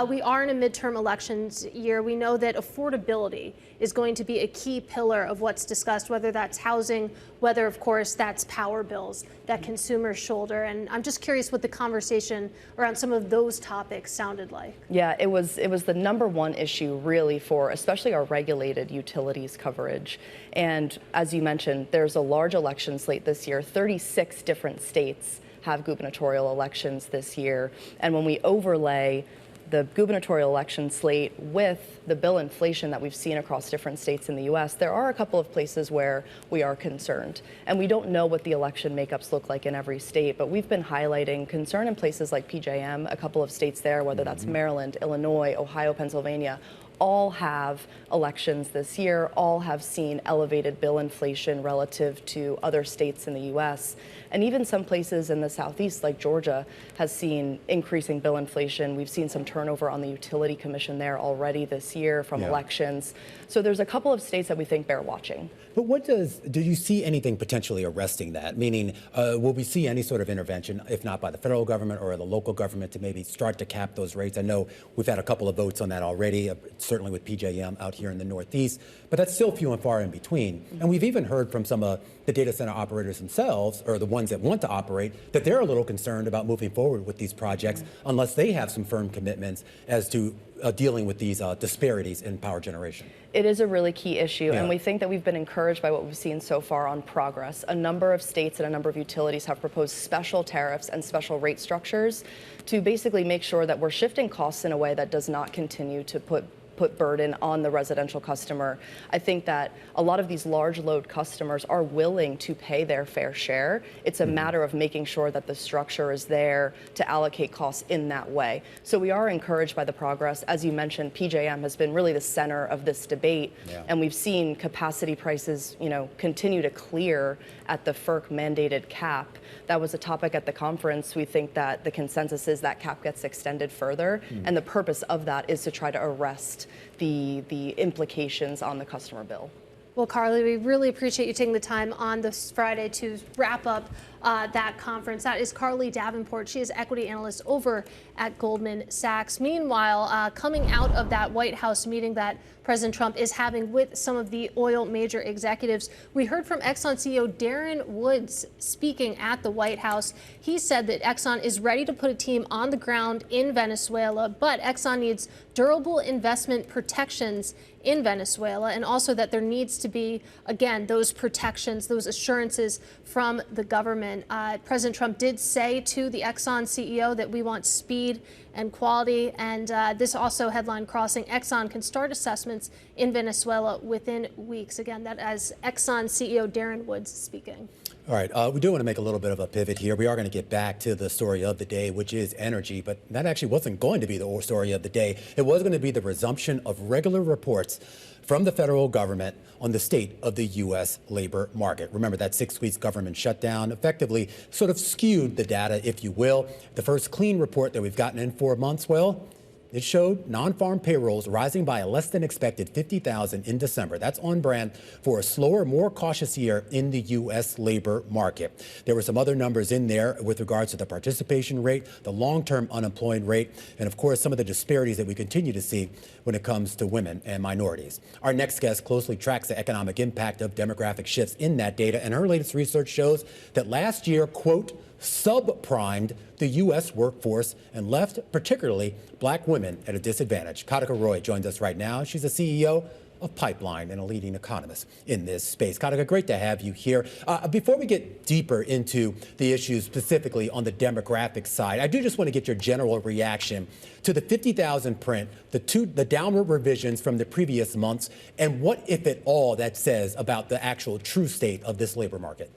We are in a midterm elections year. We know that affordability is going to be a key pillar of what's discussed, whether that's housing, whether, of course, that's power bills that consumers shoulder. And I'm just curious what the conversation around some of those topics sounded like. Yeah, it was the number one issue really for especially our regulated utilities coverage. And as you mentioned, there's a large election slate this year. 36 different states have gubernatorial elections this year. And when we overlay the gubernatorial election slate with the bill inflation that we've seen across different states in the U.S., there are a couple of places where we are concerned. And we don't know what the election makeups look like in every state, but we've been highlighting concern in places like PJM, a couple of states there, whether that's Maryland, Illinois, Ohio, Pennsylvania, all have elections this year, all have seen elevated bill inflation relative to other states in the U.S. And even some places in the Southeast, like Georgia, has seen increasing bill inflation. We've seen some turnover on the Utility Commission there already this year from elections. So there's a couple of states that we think bear watching. But do you see anything potentially arresting that? Meaning, will we see any sort of intervention, if not by the federal government or the local government, to maybe start to cap those rates? I know we've had a couple of votes on that already, certainly with PJM out here in the Northeast, but that's still few and far in between. And we've even heard from some of the data center operators themselves, or the ones that want to operate, that they're a little concerned about moving forward with these projects unless they have some firm commitments as to dealing with these disparities in power generation. It is a really key issue, and we think that we've been encouraged by what we've seen so far on progress. A number of states and a number of utilities have proposed special tariffs and special rate structures to basically make sure that we're shifting costs in a way that does not continue to put put burden on the residential customer. I think that a lot of these large load customers are willing to pay their fair share. It's a matter of making sure that the structure is there to allocate costs in that way. So we are encouraged by the progress. As you mentioned, PJM has been really the center of this debate, and we've seen capacity prices, continue to clear at the FERC mandated cap. That was a topic at the conference. We think that the consensus is that cap gets extended further, and the purpose of that is to try to arrest the implications on the customer bill. Well, Carly, we really appreciate you taking the time on this Friday to wrap up that conference. That is Carly Davenport. She is equity analyst over at Goldman Sachs. Meanwhile, coming out of that White House meeting that President Trump is having with some of the oil major executives, we heard from Exxon CEO Darren Woods speaking at the White House. He said that Exxon is ready to put a team on the ground in Venezuela, but Exxon needs durable investment protections in Venezuela, and also that there needs to be, again, those protections, those assurances from the government. President Trump did say to the Exxon CEO that we want speed and quality, and this also headline crossing, Exxon can start assessments in Venezuela within weeks. Again, that as Exxon CEO Darren Woods speaking. All right, we do want to make a little bit of a pivot here. We are going to get back to the story of the day, which is energy, but that actually wasn't going to be the story of the day. It was going to be the resumption of regular reports from the federal government on the state of the U.S. labor market. Remember, that 6 weeks government shutdown effectively sort of skewed the data, if you will. The first clean report that we've gotten in 4 months, well, it showed non-farm payrolls rising by a less than expected 50,000 in December. That's on brand for a slower, more cautious year in the U.S. labor market. There were some other numbers in there with regards to the participation rate, the long-term unemployment rate, and of course, some of the disparities that we continue to see when it comes to women and minorities. Our next guest closely tracks the economic impact of demographic shifts in that data, and her latest research shows that last year, quote, subprimed the U.S. workforce and left particularly black women at a disadvantage. Katica Roy joins us right now. She's the CEO of Pipeline and a leading economist in this space. Katica, great to have you here. Before we get deeper into the issues specifically on the demographic side, I do just want to get your general reaction to the 50,000 print, the downward revisions from the previous months, and what, if at all, that says about the actual true state of this labor market.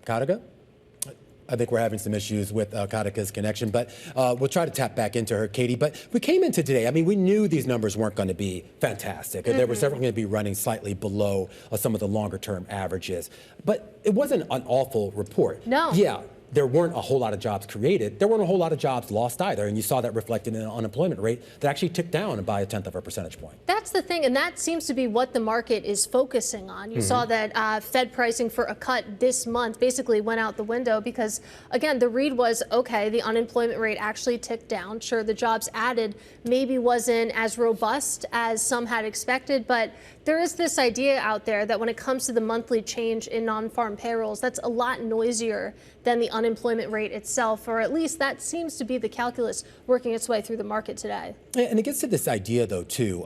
Katica? I think we're having some issues with Katica's connection, but we'll try to tap back into her, Katie. But we came into today, I mean, we knew these numbers weren't going to be fantastic. They were certainly going to be running slightly below some of the longer term averages. But it wasn't an awful report. No. Yeah. There weren't a whole lot of jobs created. There weren't a whole lot of jobs lost either. And you saw that reflected in an unemployment rate that actually ticked down by 1/10 of a percentage point. That's the thing. And that seems to be what the market is focusing on. You saw that Fed pricing for a cut this month basically went out the window because, again, the read was, OK, the unemployment rate actually ticked down. Sure, the jobs added maybe wasn't as robust as some had expected. But there is this idea out there that when it comes to the monthly change in non-farm payrolls, that's a lot noisier than the unemployment rate itself, or at least that seems to be the calculus working its way through the market today. And it gets to this idea, though, too,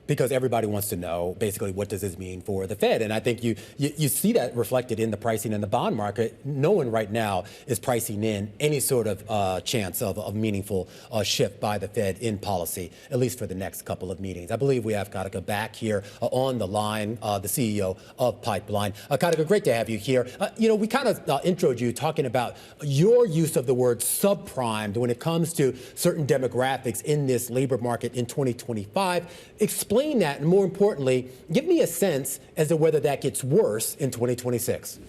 because everybody wants to know, basically, what does this mean for the Fed? And I think you see that reflected in the pricing in the bond market. No one right now is pricing in any sort of chance of a meaningful shift by the Fed in policy, at least for the next couple of meetings. I believe we have Katica back here on the line, the CEO of Pipeline. Katica, great to have you here. We kind of introed you talking about your use of the word subprimed when it comes to certain demographics in this labor market in 2025. Explain that, and more importantly, give me a sense as to whether that gets worse in 2026.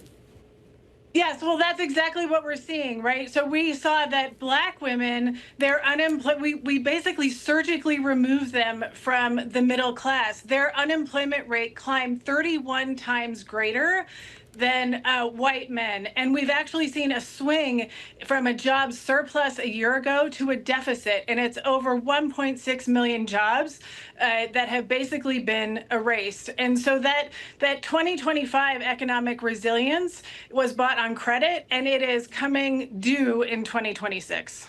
Yes, well, that's exactly what we're seeing, right? So we saw that black women, their unemployment, we basically surgically removed them from the middle class. Their unemployment rate climbed 31 times greater than white men. And we've actually seen a swing from a job surplus a year ago to a deficit. And it's over 1.6 million jobs that have basically been erased. And so that 2025 economic resilience was bought on credit, and it is coming due in 2026.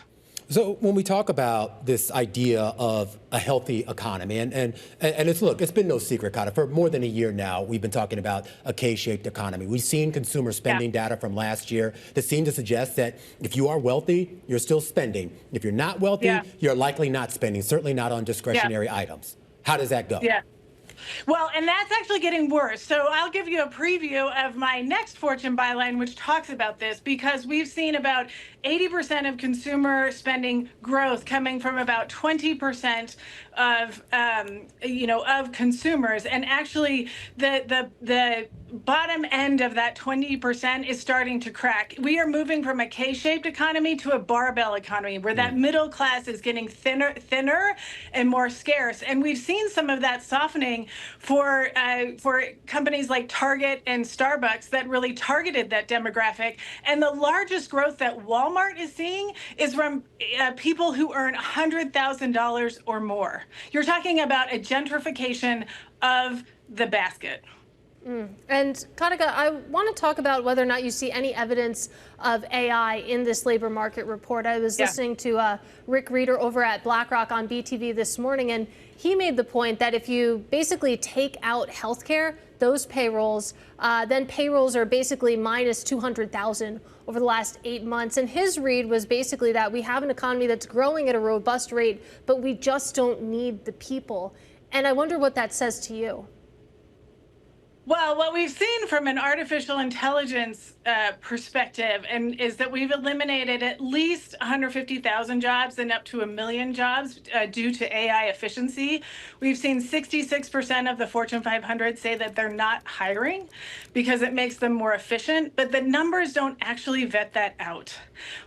So when we talk about this idea of a healthy economy, and it's been no secret, Katica, for more than a year now, we've been talking about a K-shaped economy. We've seen consumer spending data from last year that seem to suggest that if you are wealthy, you're still spending. If you're not wealthy, you're likely not spending, certainly not on discretionary items. How does that go? Yeah. Well, and that's actually getting worse. So I'll give you a preview of my next Fortune byline, which talks about this, because we've seen about 80% of consumer spending growth coming from about 20% of, of consumers. And actually, the bottom end of that 20% is starting to crack. We are moving from a K-shaped economy to a barbell economy, where that middle class is getting thinner and more scarce. And we've seen some of that softening for companies like Target and Starbucks that really targeted that demographic. And the largest growth that Walmart is seeing is from people who earn $100,000 or more. You're talking about a gentrification of the basket. And Katica, I want to talk about whether or not you see any evidence of AI in this labor market report. I was listening to Rick Reeder over at BlackRock on BTV this morning, and he made the point that if you basically take out healthcare, those payrolls, then payrolls are basically minus 200,000 over the last 8 months. And his read was basically that we have an economy that's growing at a robust rate, but we just don't need the people. And I wonder what that says to you. Well, what we've seen from an artificial intelligence perspective is that we've eliminated at least 150,000 jobs and up to 1 million jobs due to AI efficiency. We've seen 66% of the Fortune 500 say that they're not hiring because it makes them more efficient, but the numbers don't actually vet that out.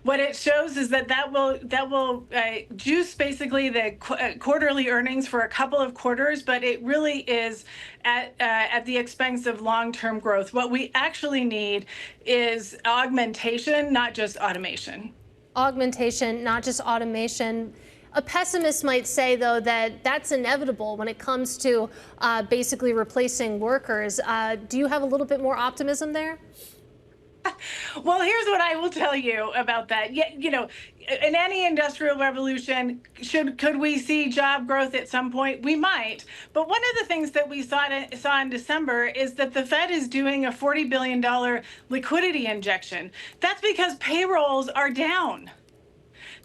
What it shows is that will juice basically the quarterly earnings for a couple of quarters, but it really is at the expense of long-term growth. What we actually need is augmentation, not just automation. Augmentation, not just automation. A pessimist might say, though, that that's inevitable when it comes to basically replacing workers. Do you have a little bit more optimism there? Well, here's what I will tell you about that. You know, in any industrial revolution, could we see job growth at some point? We might. But one of the things that we saw in December is that the Fed is doing a $40 billion liquidity injection. That's because payrolls are down.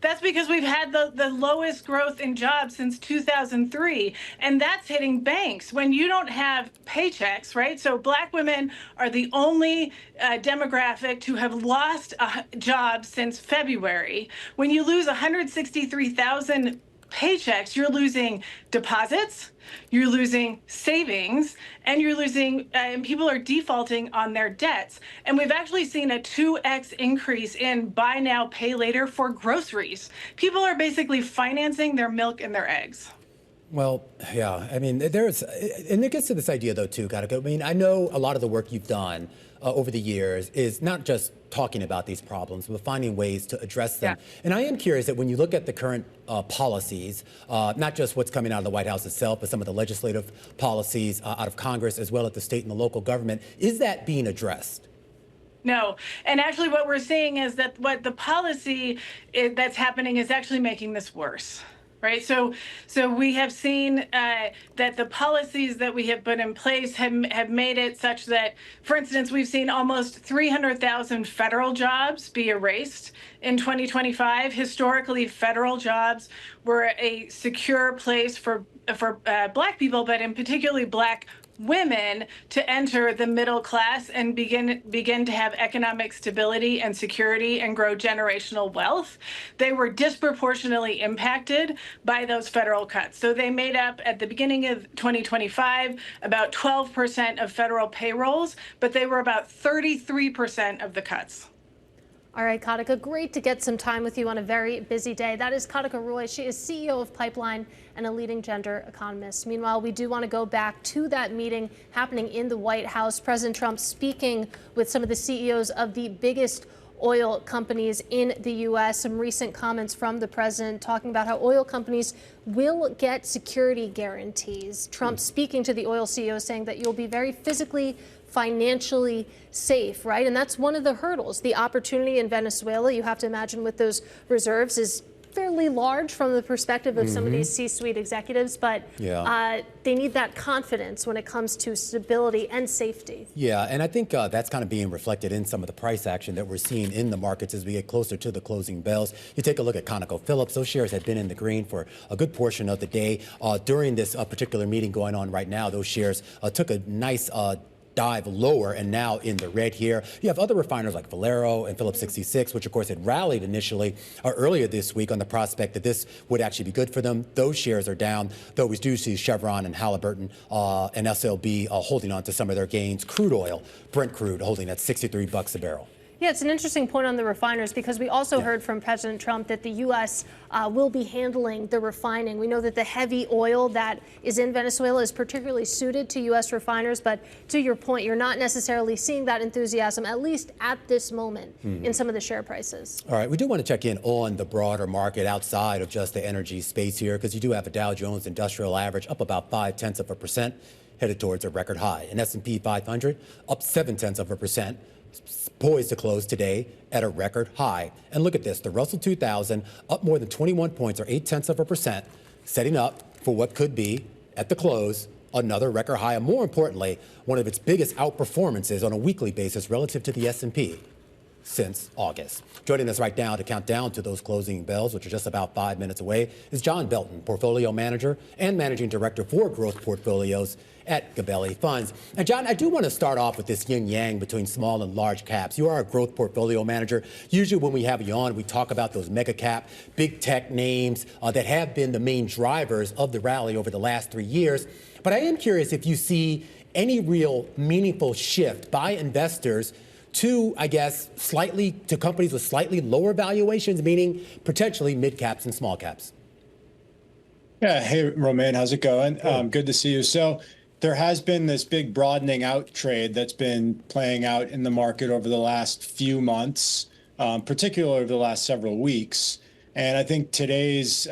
That's because we've had the lowest growth in jobs since 2003, and that's hitting banks when you don't have paychecks, right? So Black women are the only demographic to have lost jobs since February. When you lose 163,000 paychecks, you're losing deposits, you're losing savings, and you're losing, and people are defaulting on their debts. And we've actually seen a 2x increase in buy now, pay later for groceries. People are basically financing their milk and their eggs. Well, yeah, I mean, and it gets to this idea, though, too, Katica. I mean, I know a lot of the work you've done over the years is not just talking about these problems, but finding ways to address them. Yeah. And I am curious that when you look at the current policies, not just what's coming out of the White House itself, but some of the legislative policies out of Congress, as well as the state and the local government, is that being addressed? No. And actually what we're seeing is that what the policy that's happening is actually making this worse. Right. So we have seen that the policies that we have put in place have made it such that, for instance, we've seen almost 300,000 federal jobs be erased in 2025. Historically, federal jobs were a secure place for Black people, but in particularly Black women to enter the middle class and begin to have economic stability and security and grow generational wealth. They were disproportionately impacted by those federal cuts. So they made up at the beginning of 2025 about 12% of federal payrolls, but they were about 33% of the cuts. All right, Katica, great to get some time with you on a very busy day. That is Katica Roy. She is CEO of Pipeline and a leading gender economist. Meanwhile, we do want to go back to that meeting happening in the White House. President Trump speaking with some of the CEOs of the biggest oil companies in the U.S. Some recent comments from the president talking about how oil companies will get security guarantees. Trump speaking to the oil CEOs saying that you'll be very physically, financially safe, right? And that's one of the hurdles. The opportunity in Venezuela, you have to imagine with those reserves, is fairly large from the perspective of some of these C-suite executives, but they need that confidence when it comes to stability and safety. Yeah, and I think that's kind of being reflected in some of the price action that we're seeing in the markets as we get closer to the closing bells. You take a look at ConocoPhillips; those shares had been in the green for a good portion of the day. During this particular meeting going on right now, those shares took a nice dive lower and now in the red here. You have other refiners like Valero and Phillips 66, which of course had rallied initially earlier this week on the prospect that this would actually be good for them. Those shares are down, though we do see Chevron and Halliburton and SLB holding on to some of their gains. Crude oil, Brent crude, holding at $63 a barrel. Yeah, it's an interesting point on the refiners because we also heard from President Trump that the U.S. Will be handling the refining. We know that the heavy oil that is in Venezuela is particularly suited to U.S. refiners, but to your point, you're not necessarily seeing that enthusiasm, at least at this moment, in some of the share prices. All right, we do want to check in on the broader market outside of just the energy space here, because you do have a Dow Jones Industrial Average up about 0.5%, headed towards a record high. An S&P 500 up 0.7%. Poised to close today at a record high. And look at this, the Russell 2000 up more than 21 points or 0.8%, setting up for what could be, at the close, another record high, and more importantly, one of its biggest outperformances on a weekly basis relative to the S&P since August. Joining us right now to count down to those closing bells, which are just about 5 minutes away, is John Belton, Portfolio Manager and Managing Director for Growth Portfolios at Gabelli Funds. And John, I do want to start off with this yin-yang between small and large caps. You are a growth portfolio manager. Usually when we have you on, we talk about those mega cap, big tech names that have been the main drivers of the rally over the last 3 years. But I am curious if you see any real meaningful shift by investors to, I guess, to companies with slightly lower valuations, meaning potentially mid caps and small caps. Yeah. Hey, Romain, how's it going? Good to see you. So there has been this big broadening out trade that's been playing out in the market over the last few months, particularly over the last several weeks. And I think today's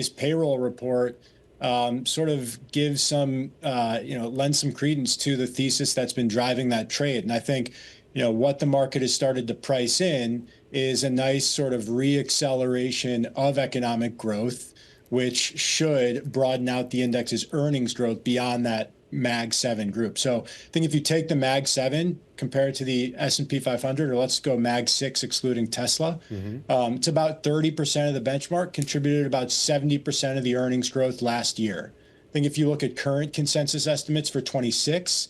payroll report sort of gives some, lends some credence to the thesis that's been driving that trade. And I think, what the market has started to price in is a nice sort of reacceleration of economic growth, which should broaden out the index's earnings growth beyond that Mag 7 group. So I think if you take the Mag 7 compared to the S&P 500, or let's go Mag 6 excluding Tesla, it's about 30% of the benchmark, contributed about 70% of the earnings growth last year. I think if you look at current consensus estimates for 26,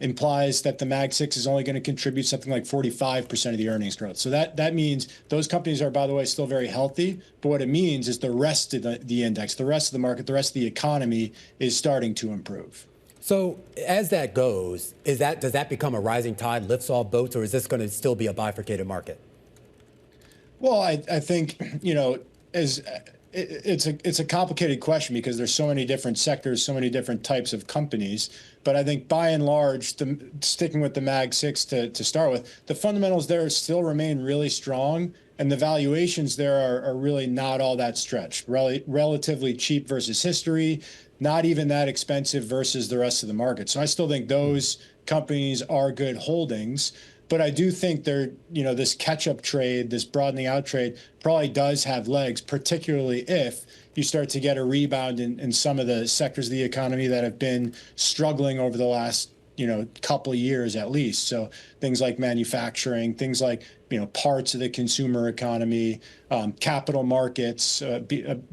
implies that the Mag 6 is only going to contribute something like 45% of the earnings growth. So that means those companies are, by the way, still very healthy. But what it means is the rest of the index, the rest of the market, the rest of the economy is starting to improve. So as that goes, does that become a rising tide lifts all boats, or is this going to still be a bifurcated market? Well, I think, it's a complicated question because there's so many different sectors, so many different types of companies. But I think by and large, sticking with the Mag 6 to start with, the fundamentals there still remain really strong. And the valuations there are really not all that stretched, relatively cheap versus history, not even that expensive versus the rest of the market. So I still think those companies are good holdings. But I do think this catch-up trade, this broadening out trade, probably does have legs, particularly if you start to get a rebound in some of the sectors of the economy that have been struggling over the last, couple of years at least. So things like manufacturing, things like, parts of the consumer economy, capital markets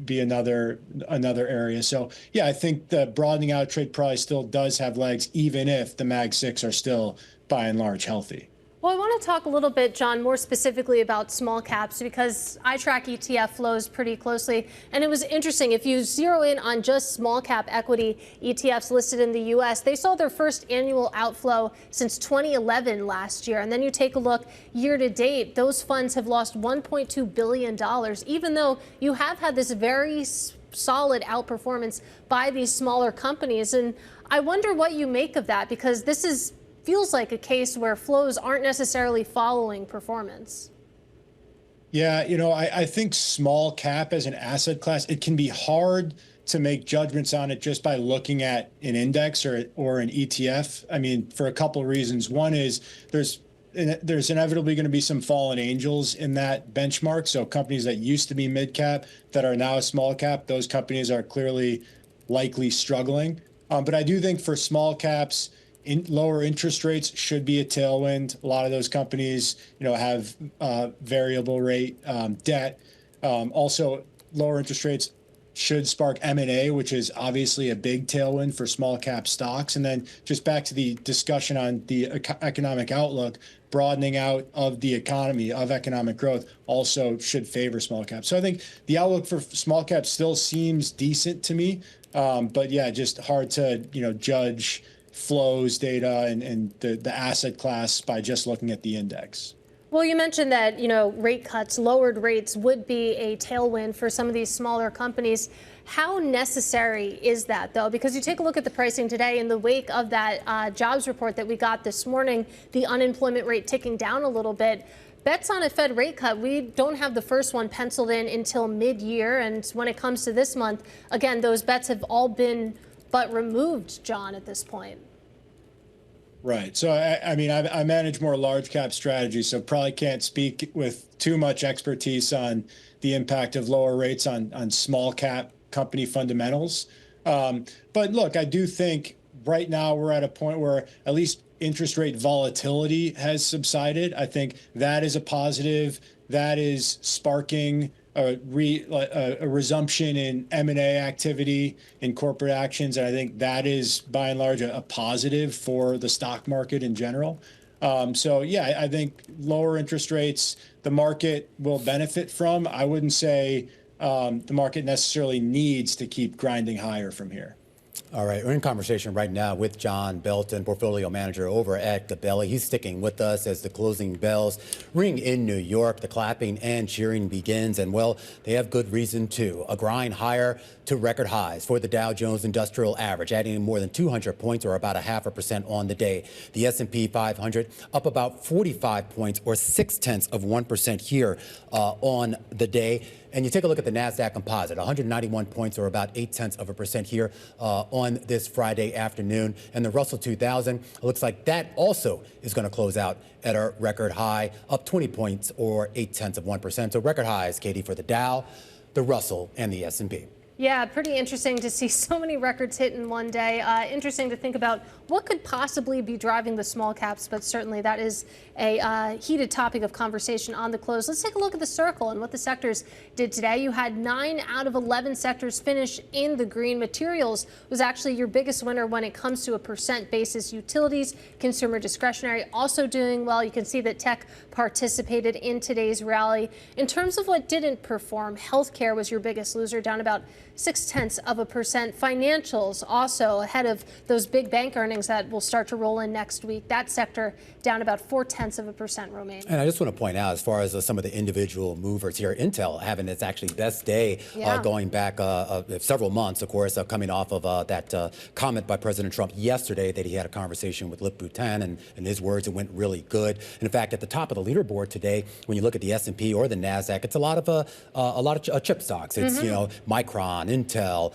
be another area. So, yeah, I think the broadening out trade probably still does have legs, even if the Mag 6 are still, by and large, healthy. Well, I want to talk a little bit, John, more specifically about small caps, because I track ETF flows pretty closely. And it was interesting. If you zero in on just small cap equity ETFs listed in the U.S., they saw their first annual outflow since 2011 last year. And then you take a look year to date, those funds have lost $1.2 billion, even though you have had this very solid outperformance by these smaller companies. And I wonder what you make of that, because this feels like a case where flows aren't necessarily following performance. Yeah, I think small cap as an asset class, it can be hard to make judgments on it just by looking at an index or an ETF. I mean, for a couple of reasons. One is there's there's inevitably going to be some fallen angels in that benchmark. So companies that used to be mid cap that are now small cap, those companies are clearly likely struggling. But I do think for small caps, lower interest rates should be a tailwind. A lot of those companies, have variable rate debt. Also, lower interest rates should spark M&A, which is obviously a big tailwind for small cap stocks. And then just back to the discussion on the economic outlook, broadening out of the economy, of economic growth, also should favor small caps. So I think the outlook for small caps still seems decent to me. But yeah, just hard to, judge flows data and the asset class by just looking at the index. Well, you mentioned that, rate cuts, lowered rates would be a tailwind for some of these smaller companies. How necessary is that, though? Because you take a look at the pricing today in the wake of that jobs report that we got this morning, the unemployment rate ticking down a little bit. Bets on a Fed rate cut, we don't have the first one penciled in until mid-year. And when it comes to this month, again, those bets have all been but removed, John, at this point. Right. So, I manage more large cap strategies, so probably can't speak with too much expertise on the impact of lower rates on small cap company fundamentals. But look, I do think right now we're at a point where at least interest rate volatility has subsided. I think that is a positive. That is sparking a resumption in M&A activity in corporate actions. And I think that is, by and large, a positive for the stock market in general. So, yeah, I think lower interest rates, the market will benefit from. I wouldn't say the market necessarily needs to keep grinding higher from here. All right, we're in conversation right now with John Belton, portfolio manager over at Gabelli. He's sticking with us as the closing bells ring in New York. The clapping and cheering begins, and well, they have good reason to. A grind higher to record highs for the Dow Jones Industrial Average, adding more than 200 points or about 0.5% on the day. The S&P 500 up about 45 points or 0.6% here on the day. And you take a look at the NASDAQ composite, 191 points or about 0.8% here on this Friday afternoon. And the Russell 2000 looks like that also is going to close out at a record high, up 20 points or 0.8%. So record highs, Katie, for the Dow, the Russell, and the S&P. Yeah, pretty interesting to see so many records hit in one day. Interesting to think about what could possibly be driving the small caps, but certainly that is a heated topic of conversation on the close. Let's take a look at the circle and what the sectors did today. You had 9 out of 11 sectors finish in the green. Materials was actually your biggest winner when it comes to a percent basis. Utilities, consumer discretionary also doing well. You can see that tech participated in today's rally. In terms of what didn't perform, healthcare was your biggest loser, down about 0.6%. Financials also ahead of those big bank earnings that will start to roll in next week. That sector down about 0.4%, Romaine. And I just want to point out, as far as some of the individual movers here, Intel having its actually best day going back several months, of course, coming off of that comment by President Trump yesterday that he had a conversation with Lieber, and in his words, it went really good. And in fact, at the top of the leaderboard today, when you look at the S&P or the NASDAQ, it's a lot of chip stocks. It's Micron, Intel,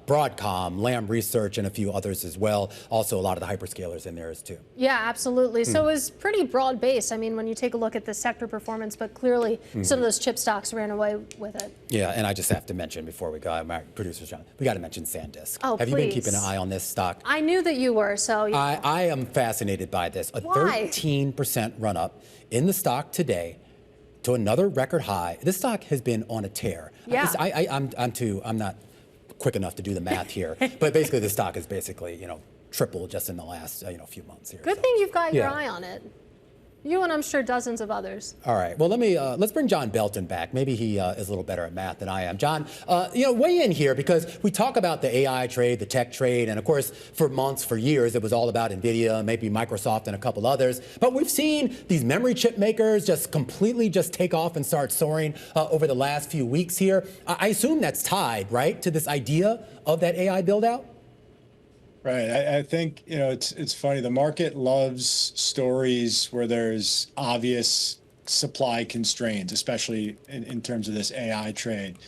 Broadcom, Lam Research, and a few others as well. Also, a lot of the hyperscalers in there as too. Yeah, absolutely. So it was pretty broad based. I mean, when you take a look at the sector performance, but clearly some of those chip stocks ran away with it. Yeah, and I just have to mention before we go, my producer John, we got to mention SanDisk. Oh, have you been keeping an eye on this stock? I knew that you were, so. I am fascinated by this. A 13% run up in the stock today to another record high. This stock has been on a tear. Yeah. I'm not quick enough to do the math here, but basically the stock is basically, tripled just in the last, few months here. Good thing you've got your eye on it. You and I'm sure dozens of others. All right. Well, let's bring John Belton back. Maybe he is a little better at math than I am. John, weigh in here because we talk about the AI trade, the tech trade, and of course, for months, for years, it was all about NVIDIA, maybe Microsoft and a couple others. But we've seen these memory chip makers just completely just take off and start soaring over the last few weeks here. I assume that's tied, right, to this idea of that AI build out? Right. I think, it's funny. The market loves stories where there's obvious supply constraints, especially in terms of this AI trade.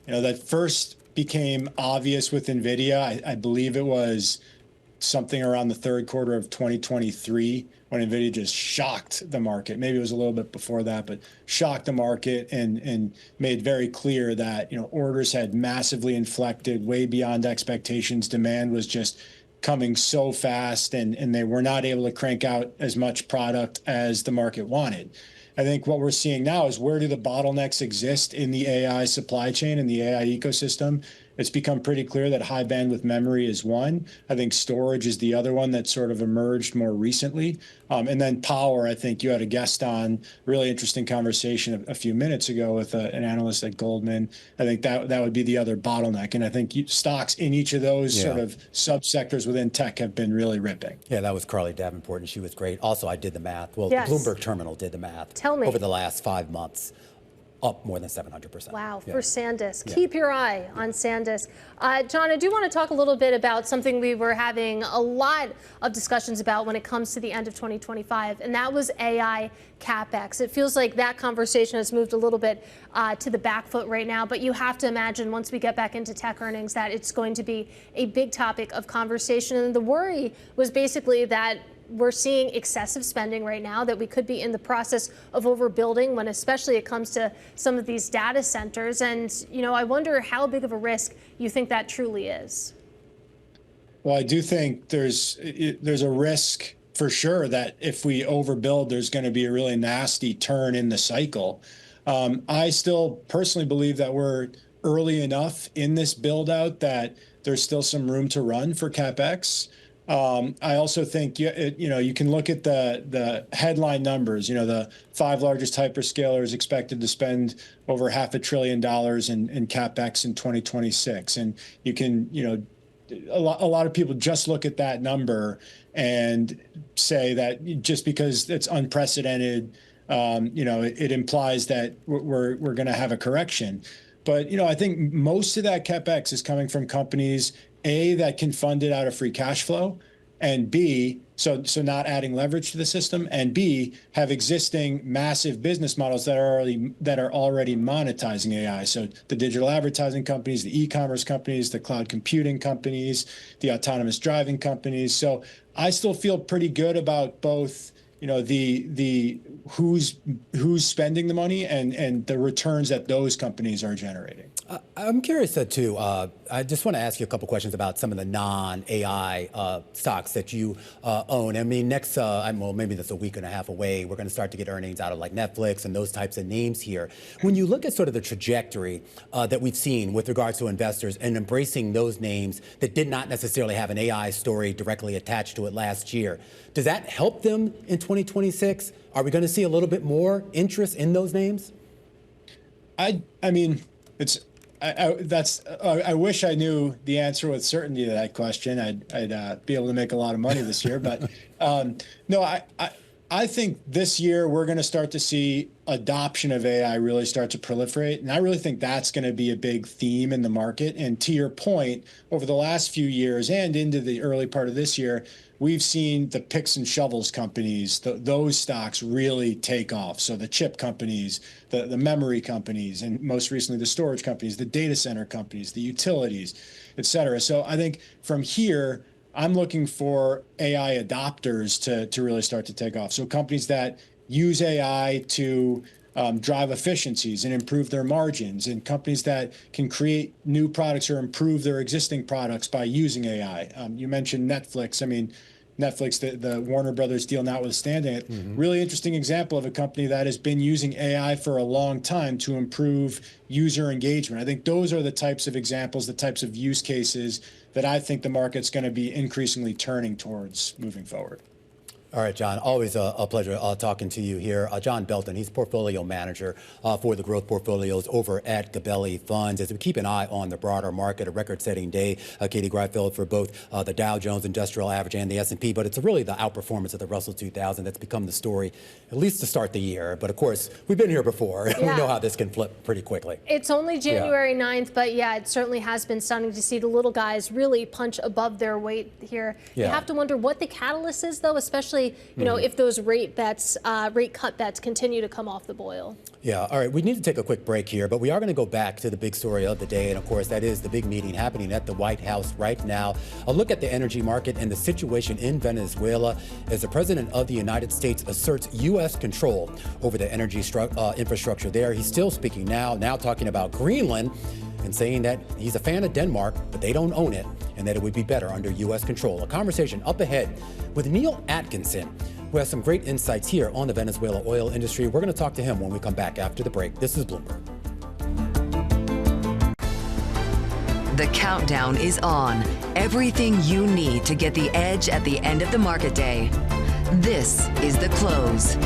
That first became obvious with NVIDIA. I believe it was something around the third quarter of 2023 when NVIDIA just shocked the market. Maybe it was a little bit before that, but shocked the market and made very clear that, orders had massively inflected way beyond expectations. Demand was just coming so fast and they were not able to crank out as much product as the market wanted. I think what we're seeing now is, where do the bottlenecks exist in the AI supply chain and the AI ecosystem? It's become pretty clear that high bandwidth memory is one. I think storage is the other one that sort of emerged more recently. And then power, I think you had a guest on, really interesting conversation a few minutes ago with an analyst at Goldman. I think that would be the other bottleneck. And I think stocks in each of those sort of subsectors within tech have been really ripping. Yeah, that was Carly Davenport, and she was great. Also, I did the math. Well, Yes. the Bloomberg Terminal did the math. Tell me. Over the last 5 months. Up more than 700%. Wow, Yeah. for SanDisk. Yeah. Keep your eye on SanDisk. John, I do want to talk a little bit about something we were having a lot of discussions about when it comes to the end of 2025, and that was AI CapEx. It feels like that conversation has moved a little bit to the back foot right now, but you have to imagine once we get back into tech earnings that it's going to be a big topic of conversation. And the worry was basically that we're seeing excessive spending right now, that we could be in the process of overbuilding when especially it comes to some of these data centers. And, I wonder how big of a risk you think that truly is. Well, I do think there's a risk for sure that if we overbuild, there's going to be a really nasty turn in the cycle. I still personally believe that we're early enough in this build out that there's still some room to run for CapEx. I also think, you can look at the headline numbers. The 5 largest hyperscalers expected to spend over $500 billion in CapEx in 2026. And you can, a lot of people just look at that number and say that just because it's unprecedented, it implies that we're going to have a correction. But, I think most of that CapEx is coming from companies, A, that can fund it out of free cash flow, and B, so not adding leverage to the system, and B, have existing massive business models that are already monetizing AI. So the digital advertising companies, the e-commerce companies, the cloud computing companies, the autonomous driving companies. So I still feel pretty good about both, the who's spending the money and the returns that those companies are generating. I'm curious too. I just want to ask you a couple questions about some of the non-AI stocks that you own. I mean, next, maybe that's a week and a half away, we're going to start to get earnings out of like Netflix and those types of names here. When you look at sort of the trajectory that we've seen with regards to investors and embracing those names that did not necessarily have an AI story directly attached to it last year, does that help them in 2026? Are we going to see a little bit more interest in those names? I wish I knew the answer with certainty to that question. I'd be able to make a lot of money this year. But no, I think this year we're going to start to see adoption of AI really start to proliferate. And I really think that's going to be a big theme in the market. And to your point, over the last few years and into the early part of this year, we've seen the picks and shovels companies, those stocks really take off. So the chip companies, the memory companies, and most recently the storage companies, the data center companies, the utilities, et cetera. So I think from here, I'm looking for AI adopters to really start to take off. So companies that use AI to drive efficiencies and improve their margins, and companies that can create new products or improve their existing products by using AI. You mentioned Netflix. I mean, Netflix, the Warner Brothers deal notwithstanding it, really interesting example of a company that has been using AI for a long time to improve user engagement. I think those are the types of examples, the types of use cases that I think the market's going to be increasingly turning towards moving forward. All right, John, always a pleasure talking to you here. John Belton, he's portfolio manager for the growth portfolios over at Gabelli Funds. As we keep an eye on the broader market, a record-setting day, Katie Greifeld, for both the Dow Jones Industrial Average and the S&P, but it's really the outperformance of the Russell 2000 that's become the story, at least to start the year. But of course, we've been here before. Yeah. We know how this can flip pretty quickly. It's only January 9th, but yeah, it certainly has been stunning to see the little guys really punch above their weight here. You have to wonder what the catalyst is, though, especially especially, you know, if those rate cut bets continue to come off the boil. Yeah, all right, we need to take a quick break here, but we are going to go back to the big story of the day, and of course, that is the big meeting happening at the White House right now. A look at the energy market and the situation in Venezuela as the President of the United States asserts U.S. control over the energy infrastructure there. He's still speaking now talking about Greenland and saying that he's a fan of Denmark, but they don't own it, and that it would be better under U.S. control. A conversation up ahead with Neil Atkinson, who has some great insights here on the Venezuela oil industry. We're going to talk to him when we come back after the break. This is Bloomberg. The countdown is on. Everything you need to get the edge at the end of the market day. This is The Close.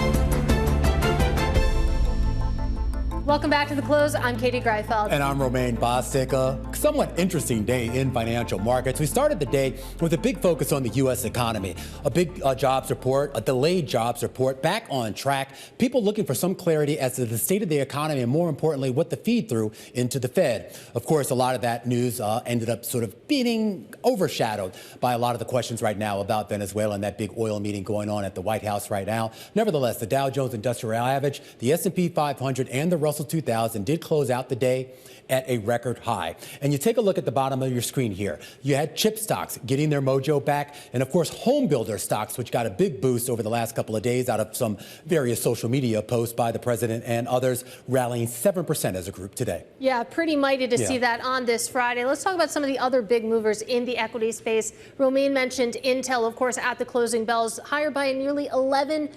Welcome back to The Close. I'm Katie Greifeld. And I'm Romaine Bostic. A somewhat interesting day in financial markets. We started the day with a big focus on the U.S. economy. A big jobs report, a delayed jobs report, back on track. People looking for some clarity as to the state of the economy and, more importantly, what the feed through into the Fed. Of course, a lot of that news ended up sort of being overshadowed by a lot of the questions right now about Venezuela and that big oil meeting going on at the White House right now. Nevertheless, the Dow Jones Industrial Average, the S&P 500, and the Russell 2000 did close out the day at a record high. And you take a look at the bottom of your screen here. You had chip stocks getting their mojo back, and of course home builder stocks, which got a big boost over the last couple of days out of some various social media posts by the president and others, rallying 7% as a group today. Yeah, pretty mighty to see that on this Friday. Let's talk about some of the other big movers in the equity space. Romaine mentioned Intel, of course, at the closing bells, higher by nearly 11%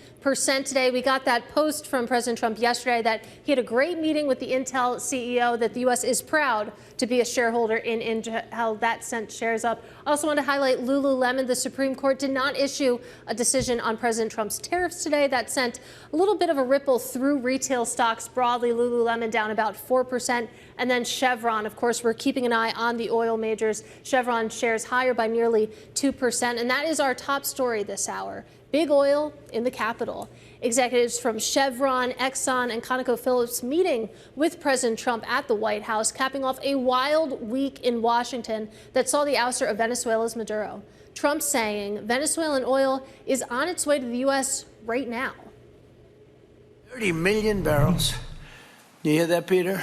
today. We got that post from President Trump yesterday that he had a great meeting with the Intel CEO, that the U.S. is proud to be a shareholder in Intel. That sent shares up. I also want to highlight Lululemon. The Supreme Court did not issue a decision on President Trump's tariffs today. That sent a little bit of a ripple through retail stocks broadly. Lululemon down about 4%. And then Chevron, of course, we're keeping an eye on the oil majors. Chevron shares higher by nearly 2%. And that is our top story this hour. Big oil in the Capitol. Executives from Chevron, Exxon, and ConocoPhillips meeting with President Trump at the White House, capping off a wild week in Washington that saw the ouster of Venezuela's Maduro. Trump saying Venezuelan oil is on its way to the U.S. right now. 30 million barrels. You hear that, Peter?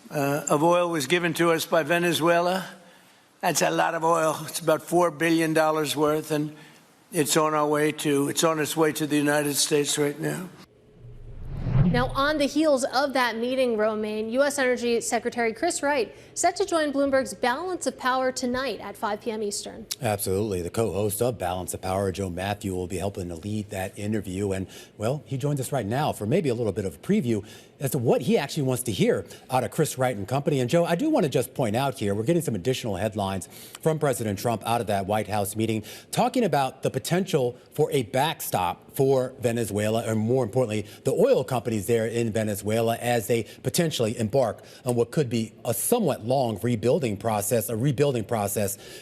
Of oil was given to us by Venezuela. That's a lot of oil. It's about $4 billion worth, and it's on its way to the United States right now. Now, on the heels of that meeting, Romaine, U.S. Energy Secretary Chris Wright set to join Bloomberg's Balance of Power tonight at 5 p.m. Eastern. Absolutely. The co-host of Balance of Power, Joe Mathieu, will be helping to lead that interview. And, well, he joins us right now for maybe a little bit of a preview as to what he actually wants to hear out of Chris Wright and company. And, Joe, I do want to just point out here, we're getting some additional headlines from President Trump out of that White House meeting, talking about the potential for a backstop for Venezuela, and more importantly, the oil companies there in Venezuela, as they potentially embark on what could be a somewhat long rebuilding process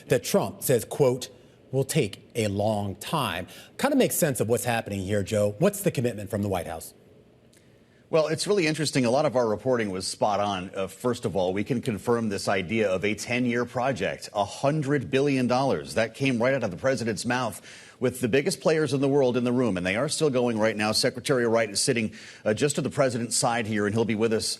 that Trump says, quote, will take a long time. Kind of makes sense of what's happening here, Joe. What's the commitment from the White House? Well, it's really interesting. A lot of our reporting was spot on. First of all, we can confirm this idea of a 10-year project, $100 billion. That came right out of the president's mouth, with the biggest players in the world in the room, and they are still going right now. Secretary Wright is sitting just to the president's side here, and he'll be with us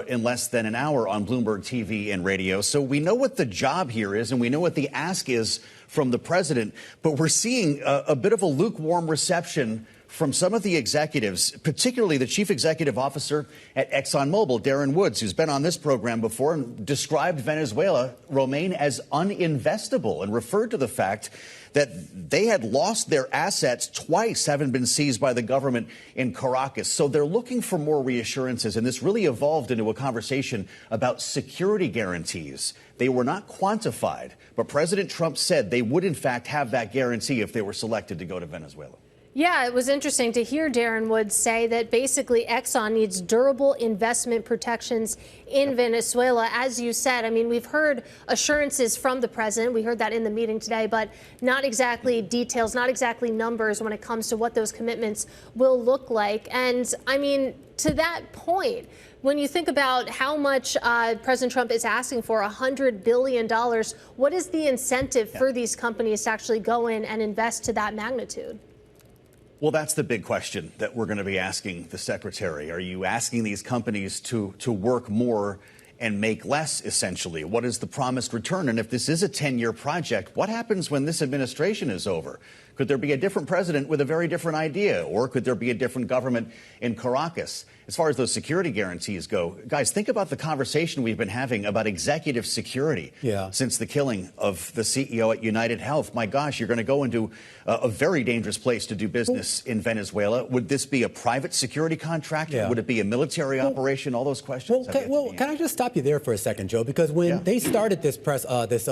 in less than an hour on Bloomberg TV and radio. So we know what the job here is, and we know what the ask is from the president, but we're seeing a bit of a lukewarm reception from some of the executives, particularly the chief executive officer at ExxonMobil, Darren Woods, who's been on this program before and described Venezuela, Romaine, as uninvestable, and referred to the fact that they had lost their assets twice, having been seized by the government in Caracas. So they're looking for more reassurances, and this really evolved into a conversation about security guarantees. They were not quantified, but President Trump said they would, in fact, have that guarantee if they were selected to go to Venezuela. Yeah, it was interesting to hear Darren Woods say that basically Exxon needs durable investment protections in Venezuela. As you said, I mean, we've heard assurances from the president. We heard that in the meeting today, but not exactly details, not exactly numbers when it comes to what those commitments will look like. And I mean, to that point, when you think about how much President Trump is asking for, $100 billion, what is the incentive for these companies to actually go in and invest to that magnitude? Well, that's the big question that we're going to be asking the secretary. Are you asking these companies to work more and make less, essentially? What is the promised return? And if this is a 10-year project, what happens when this administration is over? Could there be a different president with a very different idea? Or could there be a different government in Caracas? As far as those security guarantees go, guys, think about the conversation we've been having about executive security since the killing of the CEO at United Health. My gosh, you're going to go into a very dangerous place to do business in Venezuela. Would this be a private security contract? Would it be a military operation? All those questions. Can I just stop you there for a second, Joe? Because when they started this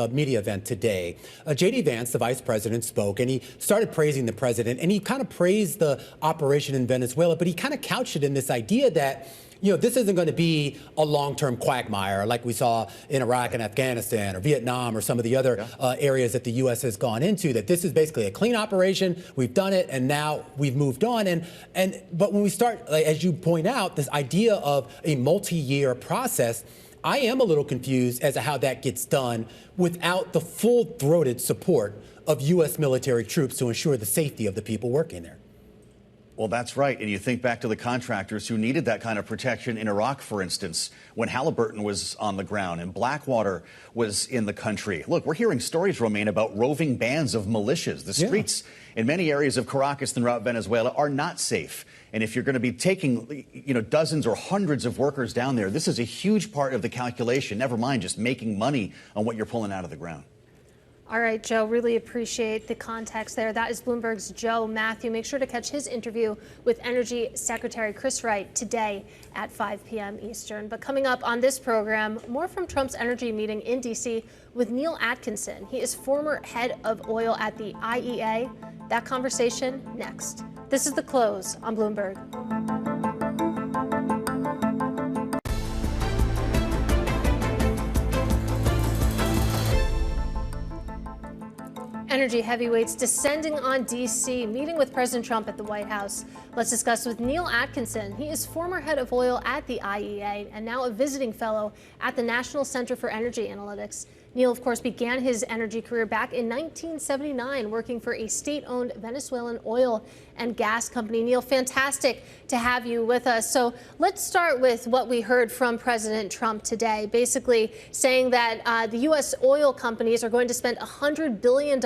media event today, J.D. Vance, the vice president, spoke, and he started praising the president, and he kind of praised the operation in Venezuela, but he kind of couched it in this idea that, you know, this isn't going to be a long-term quagmire like we saw in Iraq and Afghanistan or Vietnam or some of the other areas that the U.S. has gone into, that this is basically a clean operation. We've done it, and now we've moved on. But when we start, like, as you point out, this idea of a multi-year process, I am a little confused as to how that gets done without the full-throated support of U.S. military troops to ensure the safety of the people working there. Well, that's right. And you think back to the contractors who needed that kind of protection in Iraq, for instance, when Halliburton was on the ground and Blackwater was in the country. Look, we're hearing stories, Romaine, about roving bands of militias. The streets in many areas of Caracas throughout Venezuela are not safe. And if you're going to be taking, dozens or hundreds of workers down there, this is a huge part of the calculation, never mind just making money on what you're pulling out of the ground. All right, Joe, really appreciate the context there. That is Bloomberg's Joe Mathieu. Make sure to catch his interview with Energy Secretary Chris Wright today at 5 p.m. Eastern. But coming up on this program, more from Trump's energy meeting in D.C. with Neil Atkinson. He is former head of oil at the IEA. That conversation next. This is The Close on Bloomberg. Energy heavyweights descending on D.C., meeting with President Trump at the White House. Let's discuss with Neil Atkinson. He is former head of oil at the IEA and now a visiting fellow at the National Center for Energy Analytics. Neil, of course, began his energy career back in 1979, working for a state-owned Venezuelan oil and gas company. Neil, fantastic to have you with us. So let's start with what we heard from President Trump today, basically saying that the U.S. oil companies are going to spend $100 billion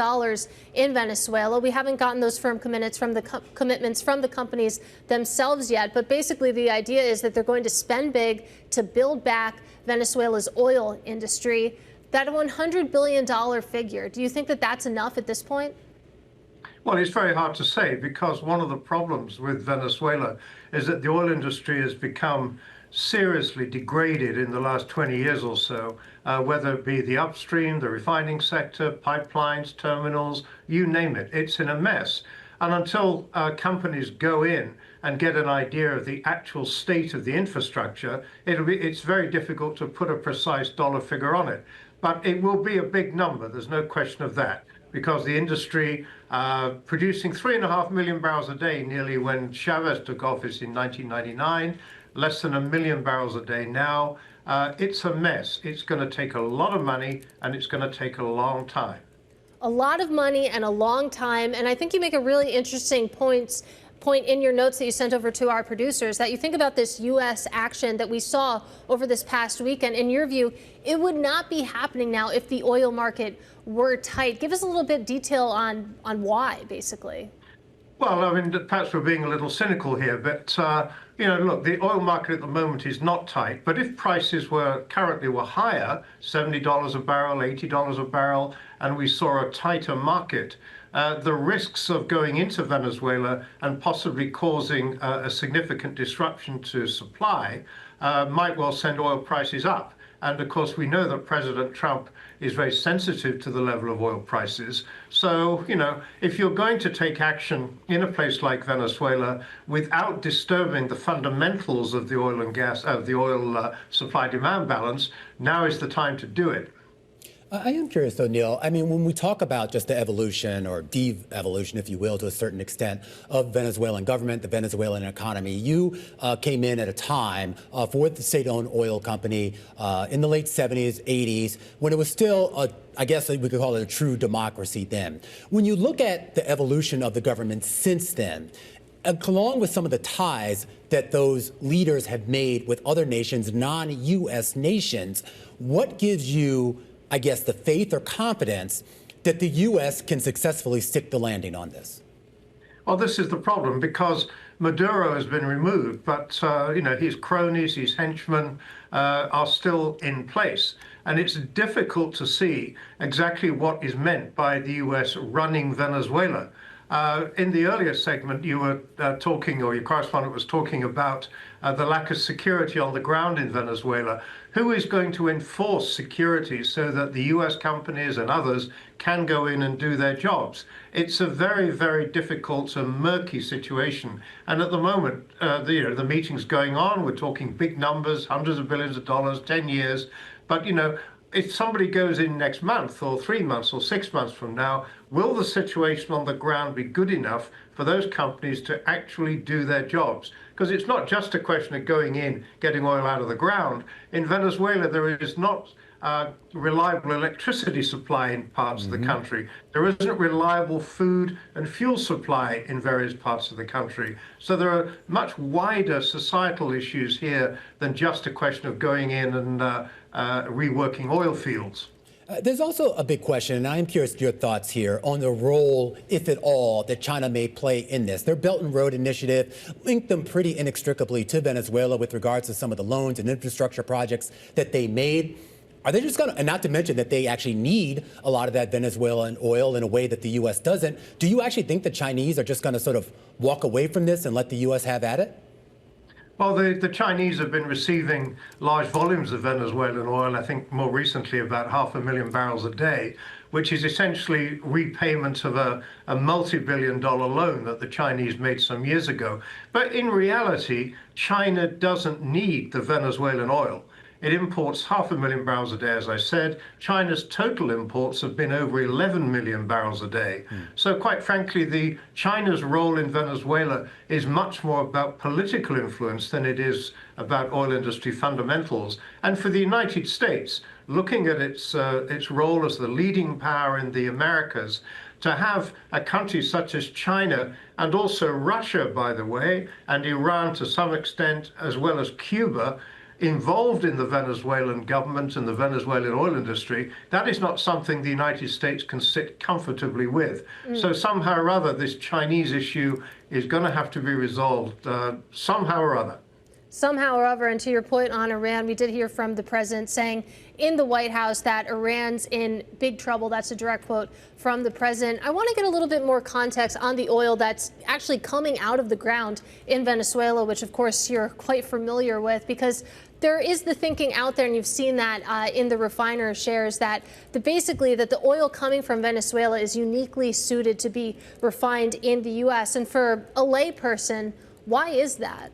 in Venezuela. We haven't gotten those firm commitments from the companies themselves yet, but basically the idea is that they're going to spend big to build back Venezuela's oil industry. That $100 billion figure, do you think that that's enough at this point? Well, it's very hard to say, because one of the problems with Venezuela is that the oil industry has become seriously degraded in the last 20 years or so, whether it be the upstream, the refining sector, pipelines, terminals, you name it. It's in a mess. And until companies go in and get an idea of the actual state of the infrastructure, it's very difficult to put a precise dollar figure on it. But it will be a big number, there's no question of that, because the industry producing 3.5 million barrels a day nearly when Chavez took office in 1999, less than 1 million barrels a day now. It's a mess. It's going to take a lot of money, and it's going to take a long time. A lot of money and a long time, and I think you make a really interesting point in your notes that you sent over to our producers, that you think about this U.S. action that we saw over this past weekend. In your view, it would not be happening now if the oil market were tight. Give us a little bit of detail on why, basically. Well, I mean, perhaps we're being a little cynical here, but, look, the oil market at the moment is not tight. But if prices currently were higher, $70 a barrel, $80 a barrel, and we saw a tighter market, the risks of going into Venezuela and possibly causing a significant disruption to supply might well send oil prices up. And of course, we know that President Trump is very sensitive to the level of oil prices. So, if you're going to take action in a place like Venezuela without disturbing the fundamentals of the oil and gas, of the oil supply-demand balance, now is the time to do it. I am curious, though, Neil. I mean, when we talk about just the evolution or de-evolution, if you will, to a certain extent, of Venezuelan government, the Venezuelan economy, you came in at a time for the state-owned oil company in the late 70s, 80s, when it was still, I guess we could call it a true democracy then. When you look at the evolution of the government since then, along with some of the ties that those leaders have made with other nations, non-U.S. nations, what gives you, I guess, the faith or confidence that the U.S. can successfully stick the landing on this? Well, this is the problem, because Maduro has been removed, but his cronies, his henchmen are still in place. And it's difficult to see exactly what is meant by the U.S. running Venezuela. In the earlier segment, you were talking, or your correspondent was talking about the lack of security on the ground in Venezuela. Who is going to enforce security so that the U.S. companies and others can go in and do their jobs? It's a very, very difficult and murky situation. And at the moment, the meeting's going on. We're talking big numbers, hundreds of billions of dollars, 10 years. But, if somebody goes in next month or 3 months or 6 months from now, will the situation on the ground be good enough for those companies to actually do their jobs? Because it's not just a question of going in, getting oil out of the ground. In Venezuela, there is not reliable electricity supply in parts of the country. There isn't reliable food and fuel supply in various parts of the country. So there are much wider societal issues here than just a question of going in and reworking oil fields. There's also a big question, and I'm curious your thoughts here on the role, if at all, that China may play in this. Their Belt and Road Initiative linked them pretty inextricably to Venezuela with regards to some of the loans and infrastructure projects that they made. Are they just going to, and not to mention that they actually need a lot of that Venezuelan oil in a way that the U.S. doesn't. Do you actually think the Chinese are just going to sort of walk away from this and let the U.S. have at it? Well, the Chinese have been receiving large volumes of Venezuelan oil, I think more recently about 500,000 barrels a day, which is essentially repayment of a multi-billion-dollar loan that the Chinese made some years ago. But in reality, China doesn't need the Venezuelan oil. It imports 500,000 barrels a day, as I said. China's total imports have been over 11 million barrels a day. So quite frankly, China's role in Venezuela is much more about political influence than it is about oil industry fundamentals. And for the United States, looking at its role as the leading power in the Americas, to have a country such as China, and also Russia, by the way, and Iran to some extent, as well as Cuba, involved in the Venezuelan government and the Venezuelan oil industry, that is not something the United States can sit comfortably with. So somehow or other, this Chinese issue is going to have to be resolved somehow or other. Somehow or other, and to your point on Iran, we did hear from the president saying in the White House that Iran's in big trouble. That's a direct quote from the president. I want to get a little bit more context on the oil that's actually coming out of the ground in Venezuela, which of course you're quite familiar with, because there is the thinking out there, and you've seen that in the refiner shares, that basically that the oil coming from Venezuela is uniquely suited to be refined in the U.S. And for a layperson, why is that?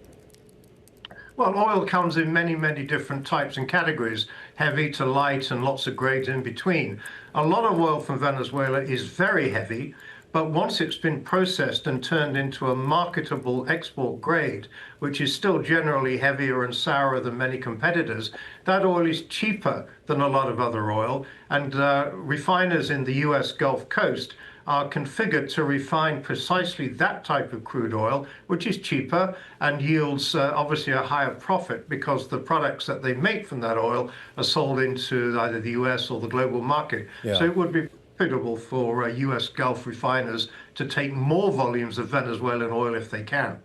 Well, oil comes in many, many different types and categories, heavy to light and lots of grades in between. A lot of oil from Venezuela is very heavy, but once it's been processed and turned into a marketable export grade, which is still generally heavier and sourer than many competitors, that oil is cheaper than a lot of other oil. And refiners in the U.S. Gulf Coast are configured to refine precisely that type of crude oil, which is cheaper and yields obviously a higher profit, because the products that they make from that oil are sold into either the U.S. or the global market. Yeah. So it would be profitable for U.S. Gulf refiners to take more volumes of Venezuelan oil if they can.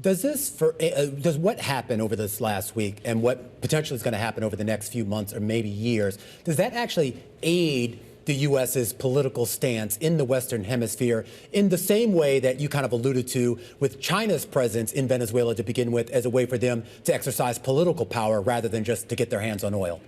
Does what happened over this last week and what potentially is going to happen over the next few months or maybe years, does that actually aid the U.S.'s political stance in the Western Hemisphere in the same way that you kind of alluded to with China's presence in Venezuela to begin with, as a way for them to exercise political power rather than just to get their hands on oil?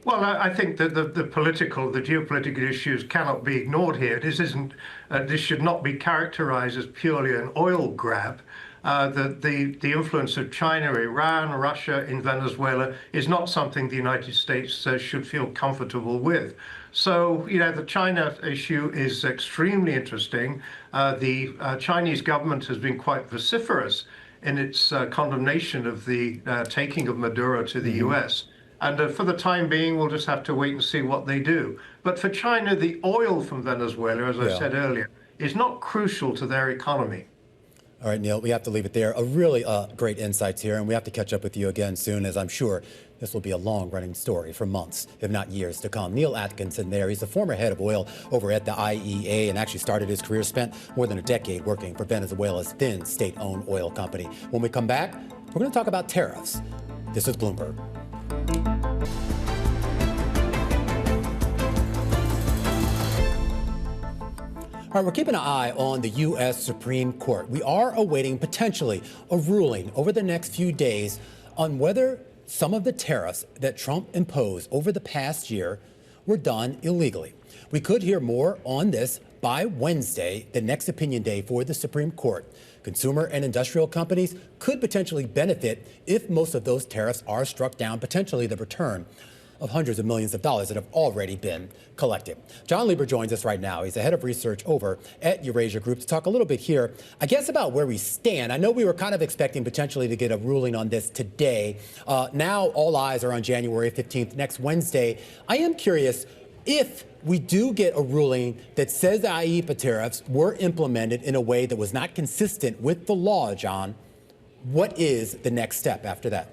Well, I think that the geopolitical issues cannot be ignored here. This should not be characterized as purely an oil grab. the influence of China, Iran, Russia in Venezuela is not something the United States should feel comfortable with. So, the China issue is extremely interesting. The Chinese government has been quite vociferous in its condemnation of the taking of Maduro to the U.S. And for the time being, we'll just have to wait and see what they do. But for China, the oil from Venezuela, as I said earlier, is not crucial to their economy. All right, Neil, we have to leave it there. A really great insights here, and we have to catch up with you again soon, as I'm sure this will be a long-running story for months, if not years to come. Neil Atkinson there. He's the former head of oil over at the IEA and actually started his career, spent more than a decade working for Venezuela's then state-owned oil company. When we come back, we're going to talk about tariffs. This is Bloomberg. All right, we're keeping an eye on the U.S. Supreme Court. We are awaiting potentially a ruling over the next few days on whether some of the tariffs that Trump imposed over the past year were done illegally. We could hear more on this by Wednesday, the next opinion day for the Supreme Court. Consumer and industrial companies could potentially benefit if most of those tariffs are struck down, potentially the return of hundreds of millions of dollars that have already been collected. John Lieber joins us right now. He's the head of research over at Eurasia Group to talk a little bit here, I guess, about where we stand. I know we were kind of expecting potentially to get a ruling on this today. Now all eyes are on January 15th, next Wednesday. I am curious if we do get a ruling that says the IEEPA tariffs were implemented in a way that was not consistent with the law, John, what is the next step after that?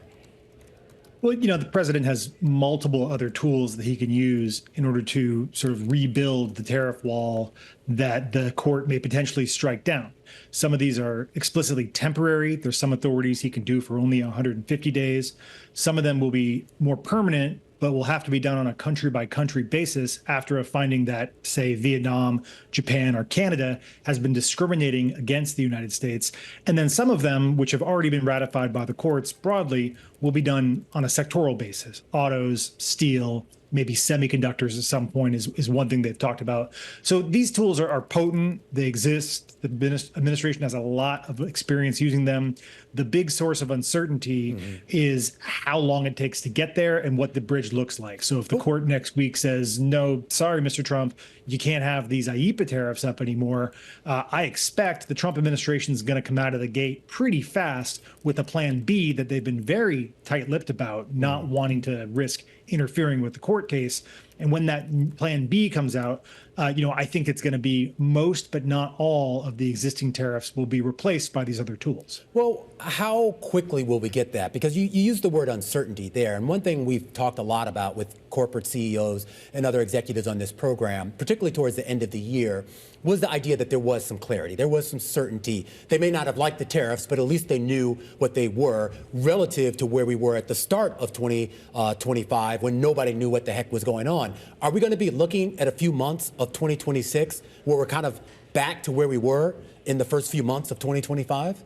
Well, the president has multiple other tools that he can use in order to sort of rebuild the tariff wall that the court may potentially strike down. Some of these are explicitly temporary. There's some authorities he can do for only 150 days. Some of them will be more permanent, but will have to be done on a country-by-country basis after a finding that, say, Vietnam, Japan, or Canada has been discriminating against the United States. And then some of them, which have already been ratified by the courts broadly, will be done on a sectoral basis. Autos, steel, maybe semiconductors at some point is one thing they've talked about. So these tools are potent. They exist. The administration has a lot of experience using them. The big source of uncertainty is how long it takes to get there and what the bridge looks like. So if the court next week says, no, sorry, Mr. Trump, you can't have these IEEPA tariffs up anymore, I expect the Trump administration is going to come out of the gate pretty fast with a plan B that they've been very tight-lipped about, not wanting to risk interfering with the court case. And when that plan B comes out, I think it's going to be most, but not all, of the existing tariffs will be replaced by these other tools. Well, how quickly will we get that? Because you used the word uncertainty there. And one thing we've talked a lot about with corporate CEOs and other executives on this program, particularly towards the end of the year, was the idea that there was some clarity. There was some certainty. They may not have liked the tariffs, but at least they knew what they were relative to where we were at the start of 2025 when nobody knew what the heck was going on. Are we going to be looking at a few months of 2026 where we're kind of back to where we were in the first few months of 2025?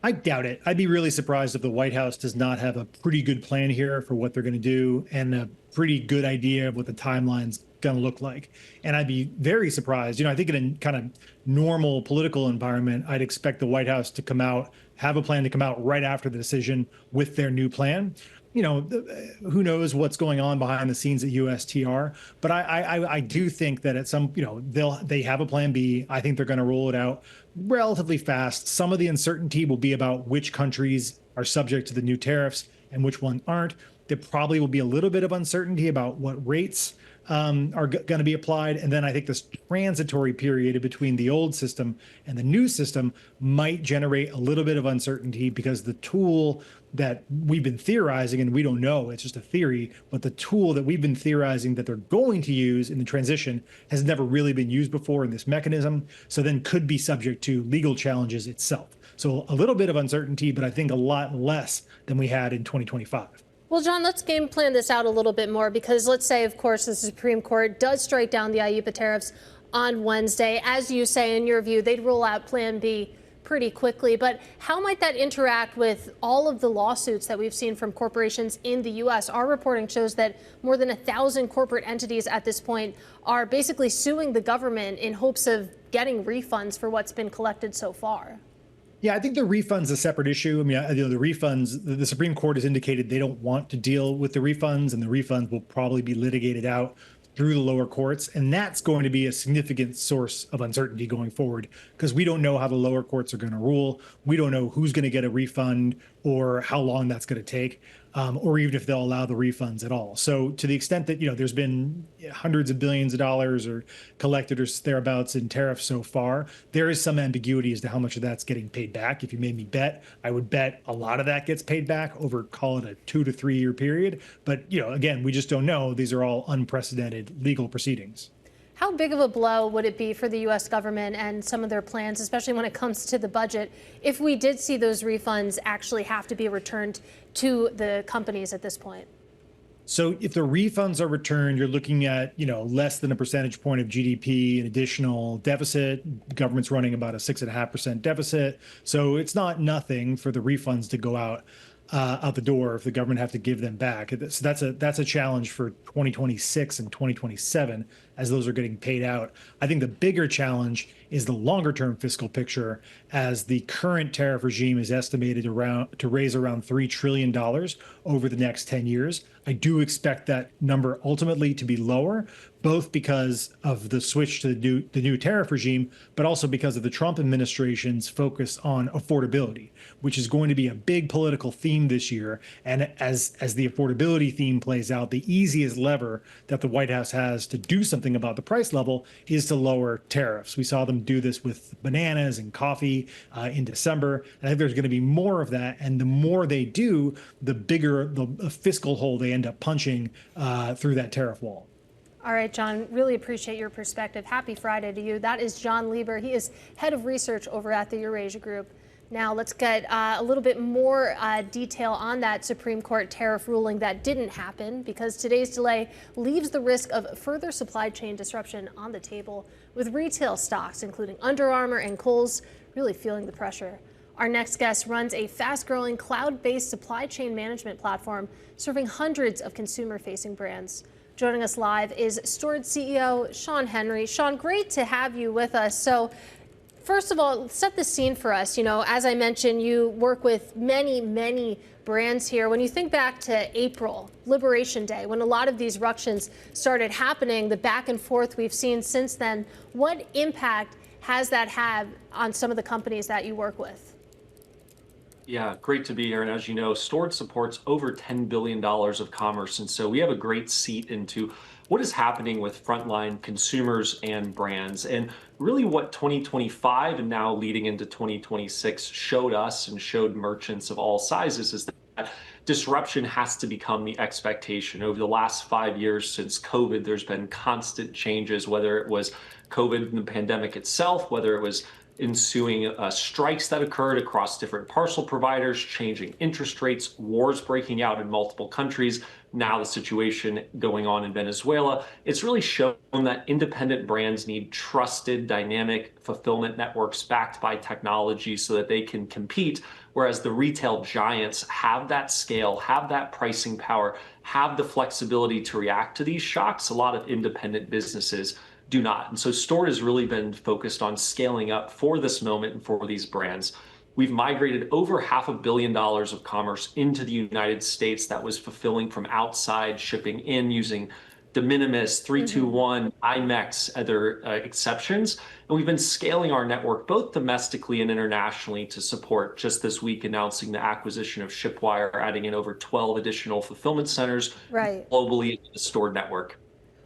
I doubt it. I'd be really surprised if the White House does not have a pretty good plan here for what they're going to do and a pretty good idea of what the timeline's going to look like. And I'd be very surprised. I think in a kind of normal political environment, I'd expect the White House to come out, have a plan to come out right after the decision with their new plan. Who knows what's going on behind the scenes at USTR, but I do think that at some, they have a plan B. I think they're going to roll it out relatively fast. Some of the uncertainty will be about which countries are subject to the new tariffs and which ones aren't. There probably will be a little bit of uncertainty about what rates are going to be applied. And then I think this transitory period between the old system and the new system might generate a little bit of uncertainty because the tool that we've been theorizing, and we don't know, it's just a theory, but the tool that we've been theorizing that they're going to use in the transition has never really been used before in this mechanism, so then could be subject to legal challenges itself. So a little bit of uncertainty, but I think a lot less than we had in 2025. Well, John, let's game plan this out a little bit more, because let's say, of course, the Supreme Court does strike down the IEEPA tariffs on Wednesday. As you say, in your view, they'd roll out Plan B pretty quickly. But how might that interact with all of the lawsuits that we've seen from corporations in the U.S.? Our reporting shows that more than 1,000 corporate entities at this point are basically suing the government in hopes of getting refunds for what's been collected so far. Yeah, I think the refund's a separate issue. I mean, the refunds, the Supreme Court has indicated they don't want to deal with the refunds, and the refunds will probably be litigated out through the lower courts. And that's going to be a significant source of uncertainty going forward, because we don't know how the lower courts are going to rule. We don't know who's going to get a refund or how long that's going to take, or even if they'll allow the refunds at all. So to the extent that, there's been hundreds of billions of dollars or collected or thereabouts in tariffs so far, there is some ambiguity as to how much of that's getting paid back. If you made me bet, I would bet a lot of that gets paid back over, call it a 2 to 3 year period. But, again, we just don't know. These are all unprecedented legal proceedings. How big of a blow would it be for the U.S. government and some of their plans, especially when it comes to the budget, if we did see those refunds actually have to be returned to the companies at this point? So if the refunds are returned, you're looking at, less than a percentage point of GDP, an additional deficit. The government's running about a 6.5% deficit. So it's not nothing for the refunds to go out the door if the government have to give them back. So that's a challenge for 2026 and 2027 as those are getting paid out. I think the bigger challenge is the longer term fiscal picture, as the current tariff regime is estimated to raise around $3 trillion over the next 10 years. I do expect that number ultimately to be lower, both because of the switch to the new tariff regime, but also because of the Trump administration's focus on affordability, which is going to be a big political theme this year. And as the affordability theme plays out, the easiest lever that the White House has to do something about the price level is to lower tariffs. We saw them do this with bananas and coffee in December. And I think there's going to be more of that. And the more they do, the bigger the fiscal hole they end up punching through that tariff wall. All right, John, really appreciate your perspective. Happy Friday to you. That is John Lieber. He is head of research over at the Eurasia Group. Now let's get a little bit more detail on that Supreme Court tariff ruling that didn't happen, because today's delay leaves the risk of further supply chain disruption on the table, with retail stocks, including Under Armour and Kohl's, really feeling the pressure. Our next guest runs a fast-growing cloud-based supply chain management platform serving hundreds of consumer-facing brands. Joining us live is Stord CEO Sean Henry. Sean, great to have you with us. So, first of all, set the scene for us. As I mentioned, you work with many, many brands here. When you think back to April, Liberation Day, when a lot of these ructions started happening, the back and forth we've seen since then, what impact has that had on some of the companies that you work with? Yeah, great to be here. And as you know, Stord supports over $10 billion of commerce. And so we have a great seat into what is happening with frontline consumers and brands. And really what 2025 and now leading into 2026 showed us and showed merchants of all sizes is that disruption has to become the expectation. Over the last 5 years since COVID, there's been constant changes, whether it was COVID and the pandemic itself, whether it was ensuing strikes that occurred across different parcel providers, changing interest rates, wars breaking out in multiple countries, now the situation going on in Venezuela. It's really shown that independent brands need trusted, dynamic fulfillment networks backed by technology so that they can compete, whereas the retail giants have that scale, have that pricing power, have the flexibility to react to these shocks. A lot of independent businesses do not. And so Stord has really been focused on scaling up for this moment and for these brands. We've migrated over $500 million of commerce into the United States that was fulfilling from outside, shipping in using de minimis, 321, IMEX, other exceptions. And we've been scaling our network both domestically and internationally to support, just this week announcing the acquisition of Shipwire, adding in over 12 additional fulfillment centers globally into the Stord network.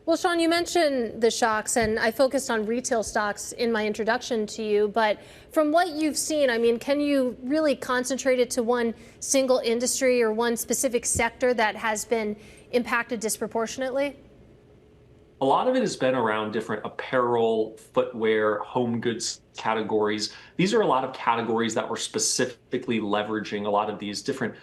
Well, Sean, you mentioned the shocks, and I focused on retail stocks in my introduction to you. But from what you've seen, I mean, can you really concentrate it to one single industry or one specific sector that has been impacted disproportionately? A lot of it has been around different apparel, footwear, home goods categories. These are a lot of categories that were specifically leveraging a lot of these different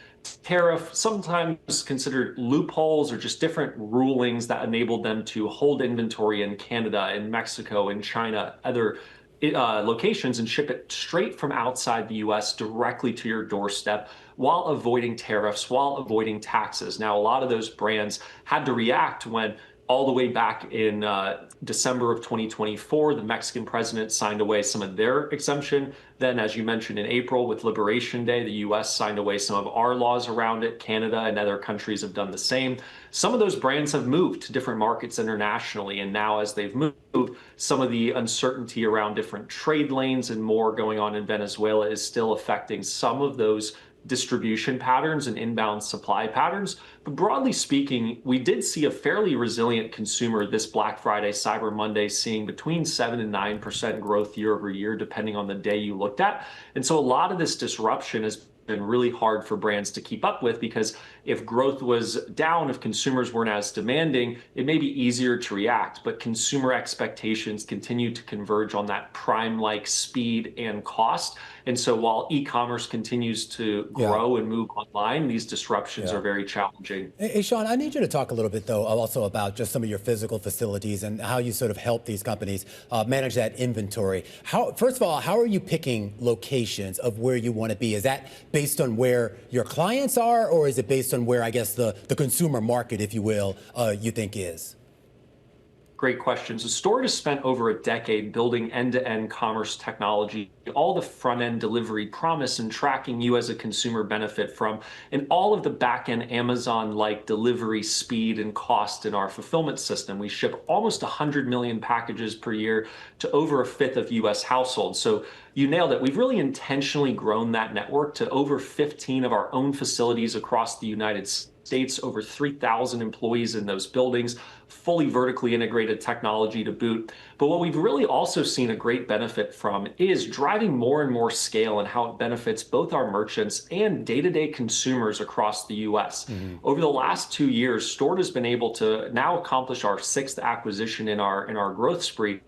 tariff, sometimes considered loopholes or just different rulings that enabled them to hold inventory in Canada, in Mexico, in China, other locations, and ship it straight from outside the U.S. directly to your doorstep while avoiding tariffs, while avoiding taxes. Now, a lot of those brands had to react when all the way back in December of 2024, the Mexican president signed away some of their exemption. Then, as you mentioned, in April with Liberation Day, the U.S. signed away some of our laws around it. Canada and other countries have done the same. Some of those brands have moved to different markets internationally. And now as they've moved, some of the uncertainty around different trade lanes and more going on in Venezuela is still affecting some of those distribution patterns and inbound supply patterns. But broadly speaking, we did see a fairly resilient consumer this Black Friday, Cyber Monday, seeing between 7 and 9% growth year over year, depending on the day you looked at. And so a lot of this disruption has been really hard for brands to keep up with, because if growth was down, if consumers weren't as demanding, it may be easier to react. But consumer expectations continue to converge on that prime-like speed and cost. And so while e-commerce continues to grow and move online, these disruptions are very challenging. Hey, Sean, I need you to talk a little bit, though, also about just some of your physical facilities and how you sort of help these companies manage that inventory. First of all, how are you picking locations of where you want to be? Is that based on where your clients are, or is it based on where, I guess, the consumer market, if you will, you think is? Great question. So Stord has spent over a decade building end-to-end commerce technology, all the front-end delivery promise and tracking you as a consumer benefit from, and all of the back-end Amazon-like delivery speed and cost in our fulfillment system. We ship almost 100 million packages per year to over a fifth of U.S. households. So you nailed it. We've really intentionally grown that network to over 15 of our own facilities across the United States, over 3,000 employees in those buildings, fully vertically integrated technology to boot. But what we've really also seen a great benefit from is driving more and more scale and how it benefits both our merchants and day-to-day consumers across the U.S. Over the last 2 years, Stord has been able to now accomplish our 6th acquisition in our growth spree.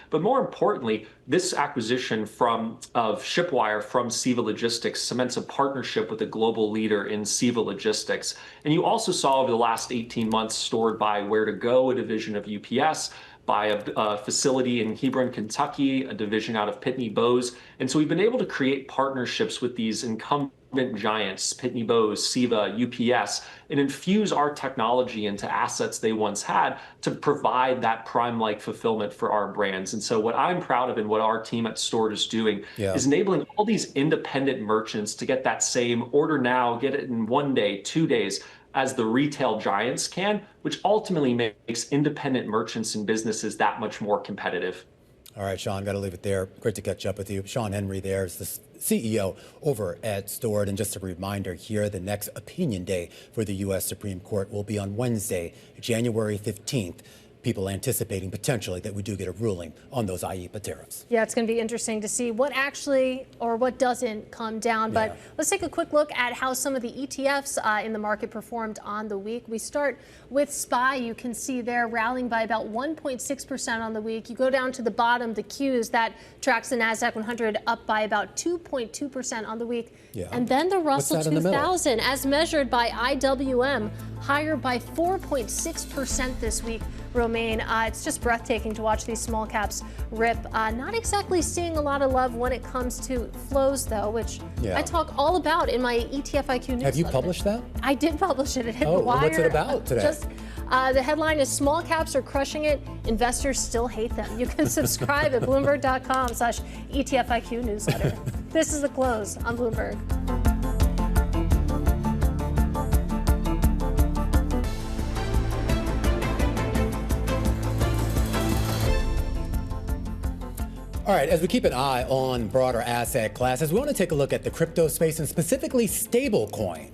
But more importantly, this acquisition of Shipwire from Siva Logistics cements a partnership with a global leader in Siva Logistics. And you also saw over the last 18 months Stord buy Where2Go, a division of UPS, by a facility in Hebron, Kentucky, a division out of Pitney Bowes. And so we've been able to create partnerships with these incumbent giants, Pitney Bowes, Siva, UPS, and infuse our technology into assets they once had to provide that prime-like fulfillment for our brands. And so what I'm proud of and what our team at Stord is doing is enabling all these independent merchants to get that same order now, get it in 1 day, 2 days, as the retail giants can, which ultimately makes independent merchants and businesses that much more competitive. All right, Sean, got to leave it there. Great to catch up with you. Sean Henry there is the CEO over at Stord. And just a reminder here, the next opinion day for the U.S. Supreme Court will be on Wednesday, January 15th. People anticipating potentially that we do get a ruling on those IEEPA tariffs. Yeah, it's going to be interesting to see what actually or what doesn't come down. But let's take a quick look at how some of the ETFs in the market performed on the week. We start with SPY. You can see they're rallying by about 1.6% on the week. You go down to the bottom, the Qs, that tracks the NASDAQ 100 up by about 2.2% on the week. And then the Russell 2000, as measured by IWM, higher by 4.6% this week. Romaine, it's just breathtaking to watch these small caps rip. Not exactly seeing a lot of love when it comes to flows, though, which I talk all about in my ETF IQ newsletter. Have you published that? I did publish it. It hit the wire. What's it about today? The headline is "Small Caps Are Crushing It. Investors Still Hate Them." You can subscribe at Bloomberg.com/ETF IQ newsletter. This is The Close on Bloomberg. All right, as we keep an eye on broader asset classes, we want to take a look at the crypto space and specifically stablecoin.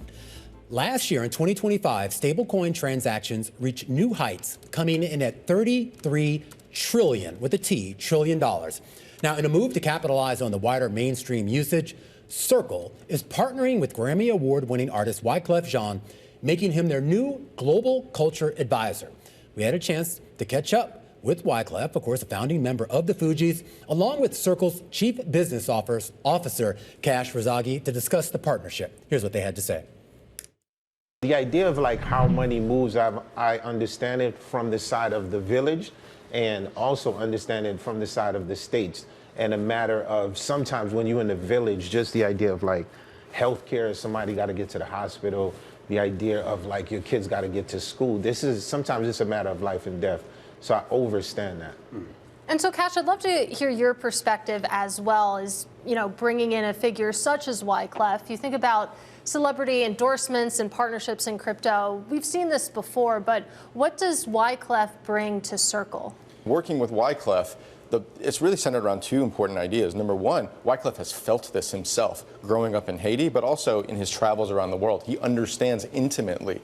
Last year in 2025, stablecoin transactions reached new heights, coming in at $33 trillion, with a T, trillion dollars. Now, in a move to capitalize on the wider mainstream usage, Circle is partnering with Grammy Award-winning artist Wyclef Jean, making him their new global culture advisor. We had a chance to catch up with Wyclef, of course, a founding member of the Fugees, along with Circle's Chief Business Officer, Kash, to discuss the partnership. Here's what they had to say. The idea of like how money moves, I understand it from the side of the village and also understand it from the side of the states. And a matter of sometimes when you're in the village, just the idea of like healthcare, somebody got to get to the hospital, the idea of like your kids got to get to school. Sometimes it's a matter of life and death. So I understand that. And so, Kash, I'd love to hear your perspective as well as, bringing in a figure such as Wyclef. You think about celebrity endorsements and partnerships in crypto. We've seen this before, but what does Wyclef bring to Circle? Working with Wyclef, it's really centered around two important ideas. Number one, Wyclef has felt this himself growing up in Haiti, but also in his travels around the world. He understands intimately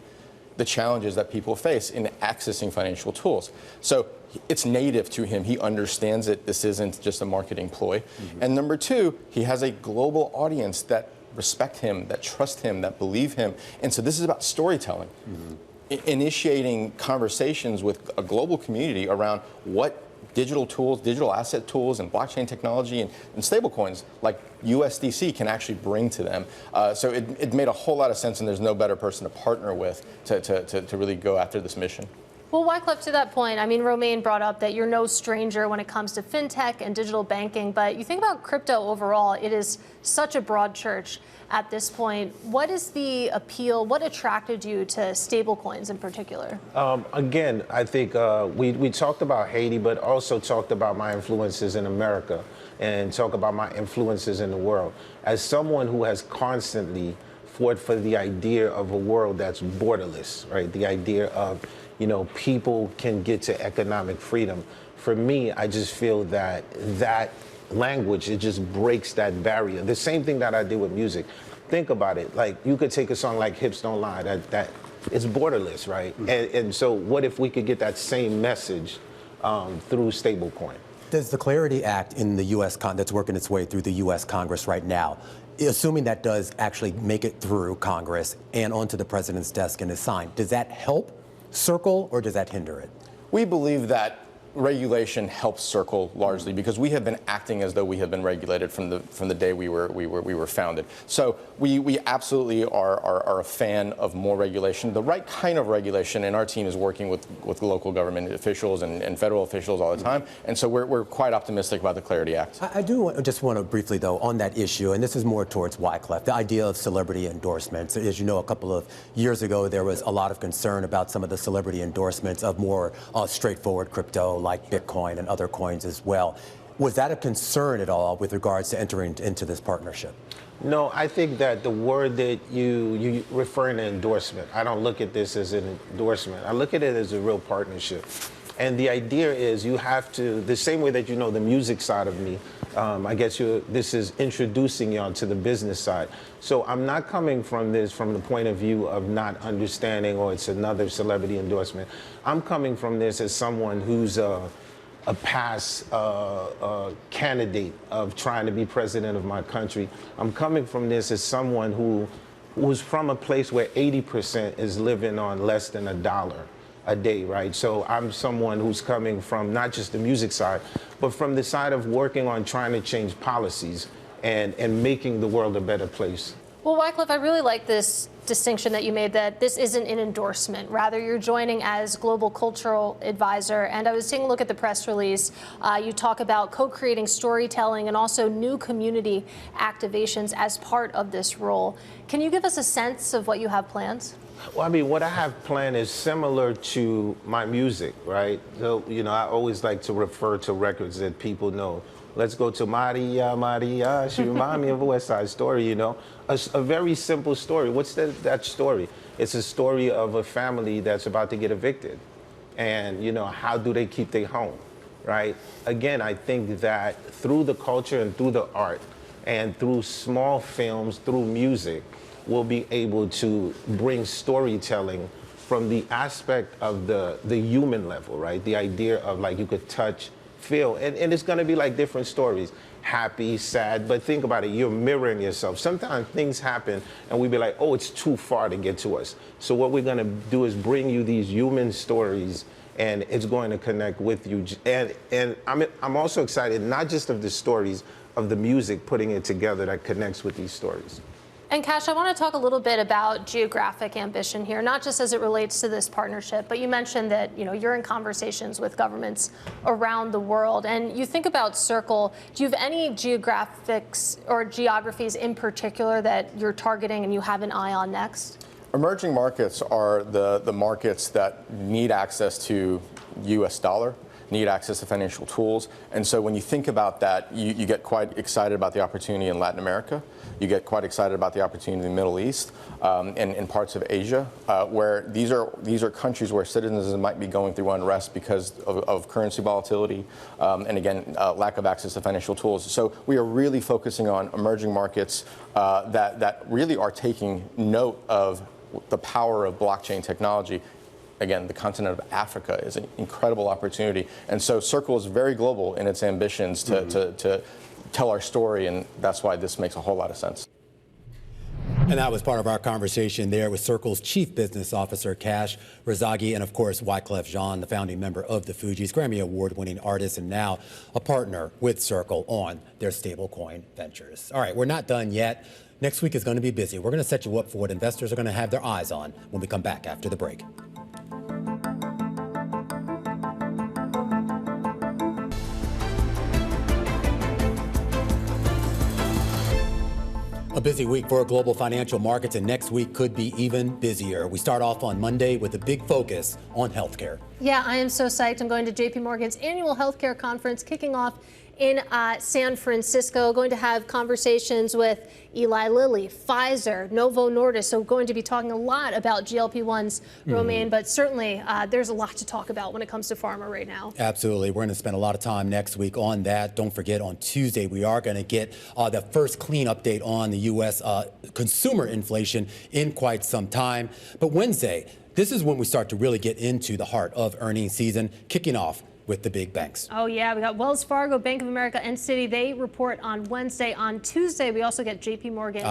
the challenges that people face in accessing financial tools. So it's native to him. He understands it. This isn't just a marketing ploy. And number two, he has a global audience that respect him, that trust him, that believe him. And so this is about storytelling, initiating conversations with a global community around what digital tools, digital asset tools, and blockchain technology and stablecoins like USDC can actually bring to them. So it made a whole lot of sense, and there's no better person to partner with to really go after this mission. Well, Wyclef, to that point, I mean, Romain brought up that you're no stranger when it comes to fintech and digital banking, but you think about crypto overall, it is such a broad church at this point. What is the appeal? What attracted you to stablecoins in particular? Again, I think we talked about Haiti, but also talked about my influences in America and talk about my influences in the world. As someone who has constantly fought for the idea of a world that's borderless, right? The idea of people can get to economic freedom. For me, I just feel that language, it just breaks that barrier. The same thing that I did with music. Think about it. Like, you could take a song like Hips Don't Lie, that it's borderless, right? And so what if we could get that same message through stablecoin? Does the Clarity Act in the U.S. that's working its way through the U.S. Congress right now, assuming that does actually make it through Congress and onto the president's desk and is signed, does that help Circle or does that hinder it? We believe that regulation helps Circle largely because we have been acting as though we have been regulated from the day we were founded. So we absolutely are a fan of more regulation, the right kind of regulation, and our team is working with local government officials and federal officials all the time. And so we're quite optimistic about the Clarity Act. I just want to briefly, though, on that issue, and this is more towards Wyclef, the idea of celebrity endorsements. As you know, a couple of years ago, there was a lot of concern about some of the celebrity endorsements of more straightforward crypto, like Bitcoin and other coins as well. Was that a concern at all with regards to entering into this partnership? No, I think that the word that you referring to endorsement, I don't look at this as an endorsement. I look at it as a real partnership. And the idea is you have to, the same way that the music side of me, I guess this is introducing y'all to the business side. So I'm not coming from this from the point of view of not understanding, or it's another celebrity endorsement. I'm coming from this as someone who's a past candidate of trying to be president of my country. I'm coming from this as someone who was from a place where 80% is living on less than $1 a day, right? So I'm someone who's coming from not just the music side, but from the side of working on trying to change policies and making the world a better place. Well, Wyclef, I really like this distinction that you made, that this isn't an endorsement. Rather, you're joining as global cultural advisor. And I was taking a look at the press release. You talk about co-creating storytelling and also new community activations as part of this role. Can you give us a sense of what you have planned? Well, I mean, what I have planned is similar to my music, right? So, I always like to refer to records that people know. Let's go to Maria, Maria. She remind me of a West Side Story, A very simple story. What's that story? It's a story of a family that's about to get evicted. And, how do they keep their home, right? Again, I think that through the culture and through the art and through small films, through music, we'll be able to bring storytelling from the aspect of the human level, right? The idea of like you could touch, feel, and it's gonna be like different stories, happy, sad, but think about it, you're mirroring yourself. Sometimes things happen and we be like, oh, it's too far to get to us. So what we're gonna do is bring you these human stories, and it's going to connect with you. And I'm also excited, not just of the stories, of the music, putting it together that connects with these stories. And Kash, I want to talk a little bit about geographic ambition here, not just as it relates to this partnership, but you mentioned that you're in conversations with governments around the world. And you think about Circle, do you have any geographies in particular that you're targeting and you have an eye on next? Emerging markets are the markets that need access to U.S. dollar, need access to financial tools. And so when you think about that, you get quite excited about the opportunity in Latin America. You get quite excited about the opportunity in the Middle East and in parts of Asia, where these are countries where citizens might be going through unrest because of currency volatility and, again, lack of access to financial tools. So we are really focusing on emerging markets that really are taking note of the power of blockchain technology. Again, the continent of Africa is an incredible opportunity. And so Circle is very global in its ambitions to tell our story, and that's why this makes a whole lot of sense. And that was part of our conversation there with Circle's Chief Business Officer, Kash, Razzaghi, and of course, Wyclef Jean, the founding member of the Fugees, Grammy Award-winning artist, and now a partner with Circle on their stablecoin ventures. All right, we're not done yet. Next week is going to be busy. We're going to set you up for what investors are going to have their eyes on when we come back after the break. A busy week for global financial markets, and next week could be even busier. We start off on Monday with a big focus on healthcare. Yeah, I am so psyched. I'm going to JP Morgan's annual healthcare conference kicking off in San Francisco. Going to have conversations with Eli Lilly, Pfizer, Novo Nordisk. So going to be talking a lot about GLP-1s, Romaine, but certainly there's a lot to talk about when it comes to pharma right now. Absolutely. We're going to spend a lot of time next week on that. Don't forget, on Tuesday, we are going to get the first clean update on the U.S. Consumer inflation in quite some time. But Wednesday, this is when we start to really get into the heart of earnings season, kicking off with the big banks. Oh, yeah. We got Wells Fargo, Bank of America, and Citi. They report on Wednesday. On Tuesday, we also get JP Morgan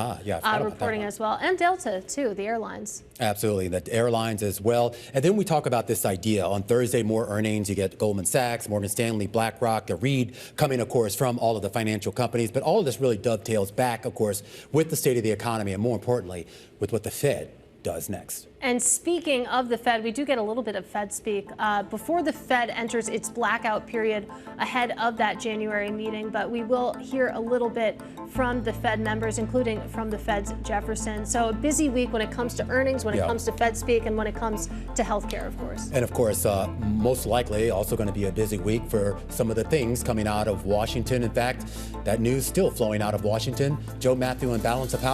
reporting as well. And Delta, too, the airlines. Absolutely. The airlines as well. And then we talk about this idea. On Thursday, more earnings. You get Goldman Sachs, Morgan Stanley, BlackRock, the read coming, of course, from all of the financial companies. But all of this really dovetails back, of course, with the state of the economy and, more importantly, with what the Fed does next. And speaking of the Fed, we do get a little bit of Fed speak before the Fed enters its blackout period ahead of that January meeting. But we will hear a little bit from the Fed members, including from the Fed's Jefferson. So a busy week when it comes to earnings, when it comes to Fed speak, and when it comes to healthcare, of course. And of course, most likely also going to be a busy week for some of the things coming out of Washington. In fact, that news still flowing out of Washington. Joe, Mathieu, and Balance of Power.